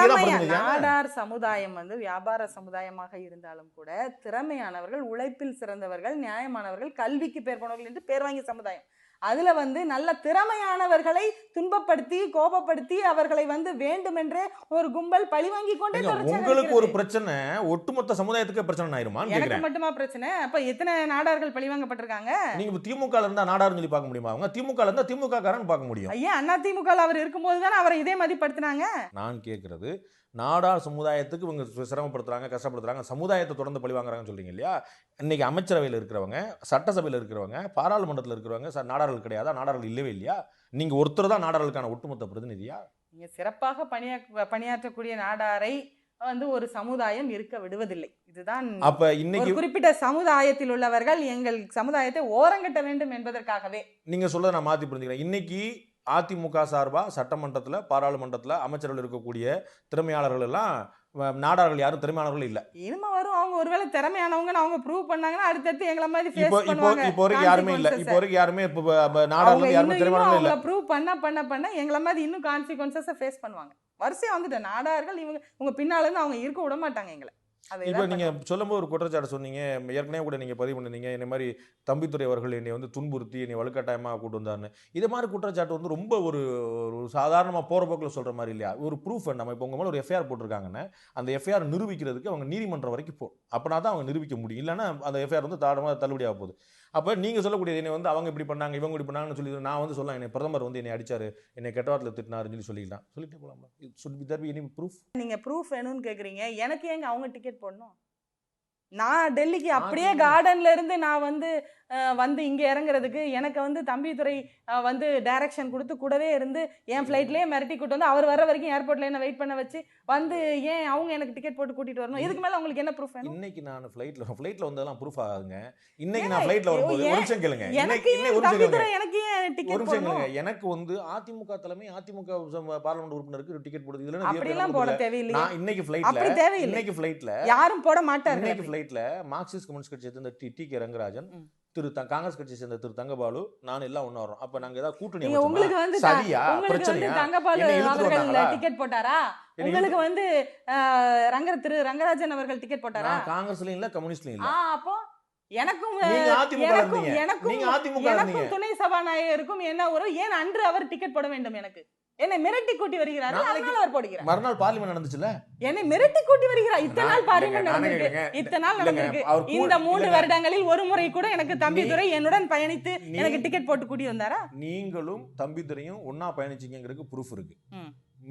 நாடார் சமுதாயம் வந்து வியாபார சமுதாயமாக இருந்தாலும் கூட திறமையானவர்கள், உழைப்பில் சிறந்தவர்கள், நியாயமானவர்கள், கல்விக்கு பேர் போனவர்கள் என்று பேர் வாங்கிய சமுதாயம். அதுல வந்து நல்ல திறமையானவர்களை துன்பப்படுத்தி கோபப்படுத்தி அவர்களை வந்து வேண்டுமென்றே ஒரு கும்பல் பழிவாங்கி கொண்டே தொடர்ச்சியாக உங்களுக்கு ஒரு இருக்கிறது. பிரச்சனை ஒட்டுமொத்த சமுதாயத்துக்கு பிரச்சனை ஆயிருமான்னு எனக்கு கேக்குறேன். மட்டுமா பிரச்சனை? அப்ப எத்தனை நாடார்கள் பழிவாங்கப்பட்டிருக்காங்க? நீங்க திமுக இருந்தா நாடாருன்னு சொல்லி பார்க்க முடியுமா? அவங்க திமுக இருந்தா திமுக காரன் பார்க்க முடியும். ஐயா, அதிமுக அவர் இருக்கும்போது தானே அவரை இதே மதிப்படுத்தினாங்க. நான் கேட்கறது நாடார் சமுதாயத்துக்கு இவங்க சிரமப்படுத்துறாங்க, கஷ்டப்படுத்துறாங்க, சமுதாயத்தை தொடர்ந்து பழி வாங்குறாங்கன்னு சொல்றீங்க இல்லையா? இன்னைக்கு அமைச்சரவையில் இருக்கிறவங்க, சட்டசபையில் இருக்கிறவங்க, பாராளுமன்றத்தில் இருக்கிறவங்க நாடார்கள் கிடையாதா? நாடார்கள் இல்லவே இல்லையா? நீங்க ஒருத்தர் தான் நாடார்களுக்கான ஒட்டுமொத்த பிரதிநிதியா? நீங்க சிறப்பாக பணியாற்றக்கூடிய நாடாரை வந்து ஒரு சமுதாயம் இருக்க விடுவதில்லை. இதுதான் அப்ப இன்னைக்கு ஒரு குறிப்பிட்ட சமுதாயத்தில் உள்ளவர்கள் எங்கள் சமுதாயத்தை ஓரங்கட்ட வேண்டும் என்பதற்காகவே. நீங்க சொல்றதை நான் மாத்தி புரிஞ்சுக்கிறேன். இன்னைக்கு அதிமுக சார்பா சட்டமன்றத்துல, பாராளுமன்றத்துல அமைச்சர்கள் இருக்கக்கூடிய திறமையாளர்கள் எல்லாம் நாடார்கள் யாரும் திறமையானவர்கள் இல்ல. இனிமே வரும். அவங்க ஒருவேளை திறமையானவங்கன்னு அவங்க ப்ரூவ் பண்ணாங்கன்னா அடுத்தடுத்து எங்களை மாதிரி இப்போ ஃபேஸ் பண்ணுவாங்க. இப்போ வரைக்கும் யாருமே இல்ல. இப்போ வரைக்கும் யாருமே நாடார்கள் யாருமே திறமையானவர்கள் இல்ல. அவங்க ப்ரூவ் பண்ண எங்களை மாதிரி இன்னும் கான்சிக்வன்சஸை ஃபேஸ் பண்ணுவாங்க. வரிசையா வந்துட்டு நாடார்கள் இவங்க உங்க பின்னால இருந்து அவங்க இருக்க விட மாட்டாங்க எங்களை. இப்போ நீங்க சொல்லும்போது ஒரு குற்றச்சாட்டு சொன்னீங்க, ஏற்கனவே கூட நீங்க பதிவு பண்ணிருந்தீங்க, இந்த மாதிரி தம்பித்துறை அவர்கள் என்னை வந்து துன்புறுத்தி என்னை வலுக்கட்டாயமாக கூட்டு வந்தாருன்னு. இது மாதிரி குற்றச்சாட்டு வந்து ரொம்ப ஒரு சாதாரணமாக போகிற போக்கில் சொல்கிற மாதிரி இல்லையா? ஒரு ப்ரூஃப் நம்ம இப்போ உங்க மேலே ஒரு எஃப்ஐஆர் போட்டிருக்காங்கன்னா அந்த எஃப்ஐஆர் நிரூபிக்கிறதுக்கு அவங்க நீதிமன்றம் வரைக்கும் போகும். அப்படின்னா தான் அவங்க நிரூபிக்க முடியும். இல்லைன்னா அந்த எஃப்ஐஆர் வந்து தாராளமாக தள்ளுபடியாக போகுது. அப்போ நீங்கள் சொல்லக்கூடிய என்னை வந்து அவங்க இப்படி பண்ணாங்க, இவங்க இப்படி பண்ணாங்கன்னு சொல்லி நான் வந்து சொல்லலாம், என்னை பிரதமர் வந்து என்னை அடிச்சாரு, என்னை கெட்ட வார்த்தையில் திட்டினாருன்னு சொல்லிக்கலாம், சொல்லிட்டே போகலாம்ல. It should be there be any proof. நீங்க ப்ரூஃப் வேணும்னு கேக்குறீங்க. எனக்கு ஏங்க அவங்க டிக்கெட் போடணும்? நான் டெல்லிக்கு அப்படியே கார்டன்ல இருந்து நான் வந்து இங்க இறங்குறதுக்கு எனக்கு வந்து தம்பிதுரை வந்து டைரக்ஷன் கொடுத்து கூடவே இருந்து என் ஃப்ளைட்லயே மிரட்டி கூட்டு வந்து அவர் வர வரைக்கும் ஏர்போர்ட்ல என்ன வெயிட் பண்ண வச்சு வந்து ஏன் அவங்க எனக்கு டிக்கெட் போட்டு கூட்டிட்டு வரணும்? இதுக்கு மேல உங்களுக்கு என்ன ப்ரூஃப் வேணும்? இன்னைக்கு நான் ஃப்ளைட்ல வந்ததெல்லாம் ப்ரூஃப் ஆகுங்க. இன்னைக்கு நான் ஃப்ளைட்ல வரும்போது ஒரு நிமிஷம் கேளுங்க. எனக்கு ஒரு நிமிஷம் கேளுங்க. எனக்கு வந்து அதிமுக தலைமை அதிமுக பார்லிமெண்ட் உறுப்பினருக்கு டிக்கெட் போடுது. இதுல அப்படிலாம் போட தேவையில்லை. நான் இன்னைக்கு ஃப்ளைட்ல யாரும் போட மாட்டாங்க. இன்னைக்கு ஃப்ளைட்ல மார்க்சிஸ்ட் கம்யூனிஸ்ட் கட்சியை சேர்ந்த டி.கே. ரங்கராஜன், காங்கிரஸ் கட்சியை சேர்ந்த தங்கபாலு, நான் எல்லாம் ஒண்ணா வரோம். அப்ப நாங்க ஏதாவது கூட்டணி உங்களுக்கு வந்து சரியா பிரச்சனையா? தங்கபாலு அவர்கள் டிக்கெட் போட்டாரா? உங்களுக்கு வந்து ரங்கராஜன் அவர்கள் டிக்கெட் போட்டாரா? காங்கிரஸ்லயும் இல்ல கம்யூனிஸ்ட்லயும் இல்ல. அப்போ எனக்கும் துணை சபாநாயகருக்கும் என்ன ஒரு ஏன் அன்று அவர் டிக்கெட் போட வேண்டும்? எனக்கு என்னை மிரட்டி கூட்டி வருகிறார், அதனால அவர் போடுகிறார். மறுநாள் பார்லிமெண்ட் நடந்துச்சுல, என்னை மிரட்டி கூட்டி வருகிறார். இத்தனை நாள் பார்லிமெண்ட் நடந்திருக்கு, இத்தனை நாள் நடந்திருக்கு. இந்த 3 வருடங்களில் ஒரு முறை கூட எனக்கு தம்பிதுரை என்னுடன் பயணித்து எனக்கு டிக்கெட் போட்டு கூட்டி வந்தாரா? நீங்களும் தம்பிதுரையும் ஒன்னா பயணிச்சீங்கிறதுக்கு ப்ரூஃப் இருக்கு.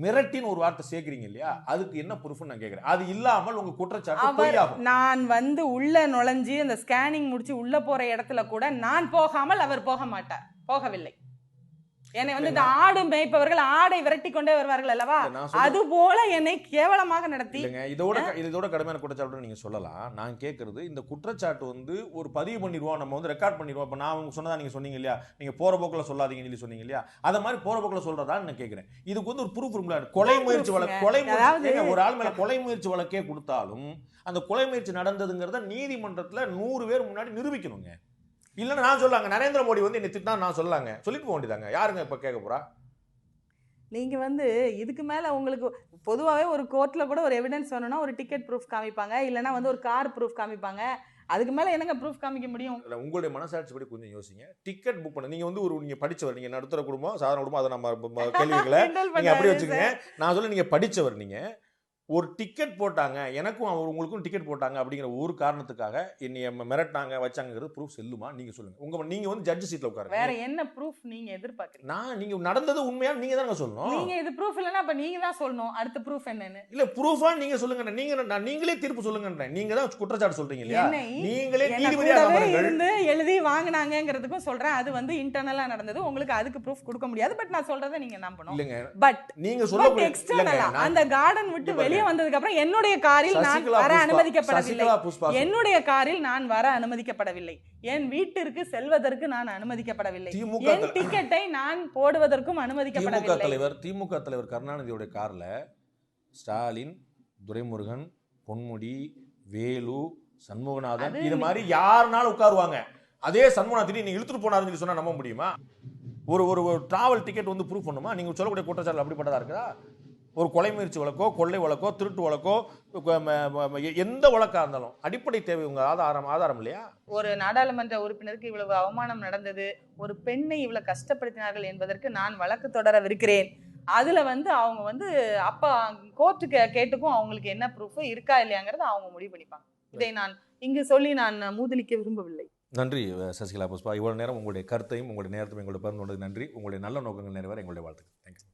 மிரட்டின்னு ஒரு வார்த்தை சேர்க்கிறீங்க இல்லையா, அதுக்கு என்ன ப்ரூஃப்னு நான் கேக்குறேன். அது இல்லாமல் உங்க குற்றச்சாட்டு பொய்யாகும். நான் வந்து உள்ள நுழைஞ்சு அந்த ஸ்கேனிங் முடிச்சு உள்ள போற இடத்துல கூட நான் போகாமல் அவர் போக மாட்டார், போகவில்லை. என்னை வந்து இந்த ஆடு மேய்ப்பவர்கள் ஆடை விரட்டி கொண்டே வருவார்கள் அல்லவா, அது போல என்னை கேவலமாக நடத்தி. இதோட கடுமையான குற்றச்சாட்டு நீங்க சொல்லலாம். நான் கேட்கறது இந்த குற்றச்சாட்டு வந்து ஒரு பதிவு பண்ணிடுவோம், நம்ம வந்து ரெக்கார்ட் பண்ணிடுவோம். இப்ப நான் சொன்னதா நீங்க சொன்னீங்க இல்லையா, நீங்க போற போக்குல சொல்லாதீங்கன்னு சொல்லி சொன்னீங்க இல்லையா, அத மாதிரி போற போக்குல சொல்றதா நான் கேட்கிறேன். இதுக்கு வந்து ஒரு ப்ரூஃப் இருக்குல்ல. கொலை முயற்சி வழக்கு, ஒரு ஆள் மேல கொலை முயற்சி வழக்கே கொடுத்தாலும் அந்த கொலை முயற்சி நடந்ததுங்கிறத நீதிமன்றத்துல 100 பேர் முன்னாடி நிரூபிக்கணுங்க. இல்லைன்னா நான் சொல்லாங்க நரேந்திர மோடி வந்து என்னை திட்டினா நான் சொல்லாங்க சொல்லிட்டு போக வேண்டியதாங்க. யாருங்க இப்ப கேட்க போறா? நீங்க வந்து இதுக்கு மேல உங்களுக்கு பொதுவாகவே ஒரு கோர்ட்ல கூட ஒரு எவிடன்ஸ் வேணும்னா ஒரு டிக்கெட் ப்ரூஃப் காமிப்பாங்க, இல்லைன்னா வந்து ஒரு கார் ப்ரூஃப் காமிப்பாங்க. அதுக்கு மேல என்னங்க ப்ரூஃப் காமிக்க முடியும்? உங்களுடைய மனசாட்சி படி கொஞ்சம் யோசிங்க. டிக்கெட் புக் பண்ண நீங்க வந்து நீங்க படிச்சவர், நீங்க நடுத்தர குடும்பம் சாதாரண குடும்பம், அதை நம்ம கேள்விகளை நீங்க அப்படி வச்சுக்கோங்க. நான் சொல்ல நீங்க படிச்சவர், நீங்க ஒரு டிக்கெட் போட்டாங்க, எனக்கும் உங்களுக்கும் டிக்கெட் போட்டாங்க அப்படிங்கிற ஒரு காரணத்துக்காக என்னைய மிரட்டாங்க வச்சாங்கிறது ப்ரூஃப் செல்லுமா? நீங்க சொல்லுங்க. நீங்க வந்து ஜட்ஜ் சீட்ல உட்காருங்க. வேற என்ன ப்ரூஃப் நீங்க எதிர்பார்க்கறீங்க? நீங்க நடந்தது உண்மையா நீங்க தான சொல்லணும். நீங்க இது ப்ரூஃப் இல்லனா அப்ப நீங்க தான் சொல்லணும் அடுத்த ப்ரூஃப் என்னன்னு. இல்ல ப்ரூஃபா நீங்க சொல்லுங்க. நீங்களே தீர்ப்பு சொல்லுங்கன்றேன். நீங்க தான் குற்றச்சாட்டு சொல்றீங்க இல்லையா, நீங்களே நீதிபதியா இருந்து எழுதி வாங்குனாங்கங்கிறதுக்கும் சொல்றேன். அது வந்து இன்டர்னலா நடந்தது, உங்களுக்கு அதுக்கு ப்ரூஃப் கொடுக்க முடியாது. பட் நான் சொல்றதை நீங்க நம்பணும். இல்லங்க, பட் நீங்க சொல்லக்கூடிய எக்ஸ்டர்னலா அந்த கார்டன் விட்டு வெளியே வந்ததுக்கு அப்புறம் என்னுடைய காரில் நான் வர அனுமதிக்கப்படவில்லை. என்னுடைய காரில் நான் வர அனுமதிக்கப்படவில்லை. என் வீட்டிற்கு செல்வதற்கு நான் அனுமதிக்கப்படவில்லை. என் டிக்கெட்டை நான் போடுவதற்கும் அனுமதிக்கப்படவில்லை. திமுக தலைவர் கருணாநிதியோட கார்ல ஸ்டாலின், துரைமுருகன், பொன்முடி, வேலு, சண்முகநாதன் இது மாதிரி யாருனாலும் உட்காருவாங்க. அதே சண்முகநாதன் நீங்க இழுத்துட்டு போனாருன்னு சொன்னா நம்ப முடியுமா? ஒரு டிராவல் டிக்கெட் வந்து ப்ரூஃப் பண்ணுமா? நீங்க சொல்லக்கூடிய குற்றச்சாட்டு அப்படிப்பட்டதா இருக்குதா? ஒரு கொலை முயற்சி வழக்கோ, கொள்ளை வழக்கோ, திருட்டு வழக்கோ, எந்த வழக்காக இருந்தாலும் அடிப்படை தேவை உங்கள் ஆதாரம் இல்லையா? ஒரு நாடாளுமன்ற உறுப்பினருக்கு இவ்வளவு அவமானம் நடந்தது, ஒரு பெண்ணை இவ்வளவு கஷ்டப்படுத்தினார்கள் என்பதற்கு நான் வழக்கு தொடரவிருக்கிறேன். அதுல அவங்க அப்ப கோர்ட்டு கேட்டுக்கும் அவங்களுக்கு என்ன ப்ரூஃப் இருக்கா இல்லையாங்கிறத அவங்க முடிவு பண்ணிப்பாங்க. இதை நான் இங்கு சொல்லி நான் மூதலிக்க விரும்பவில்லை. நன்றி சசிகலா புஷ்பா. இவ்வளவு நேரம் உங்களுடைய கருத்தையும் உங்களுடைய நேரத்தையும் எங்களோட பகிர்ந்து கொண்டது நன்றி. உங்களுடைய நல்ல நோக்கங்கள் நிறைவேற எங்களுடைய வாழ்த்துக்கள். தேங்க்யூ.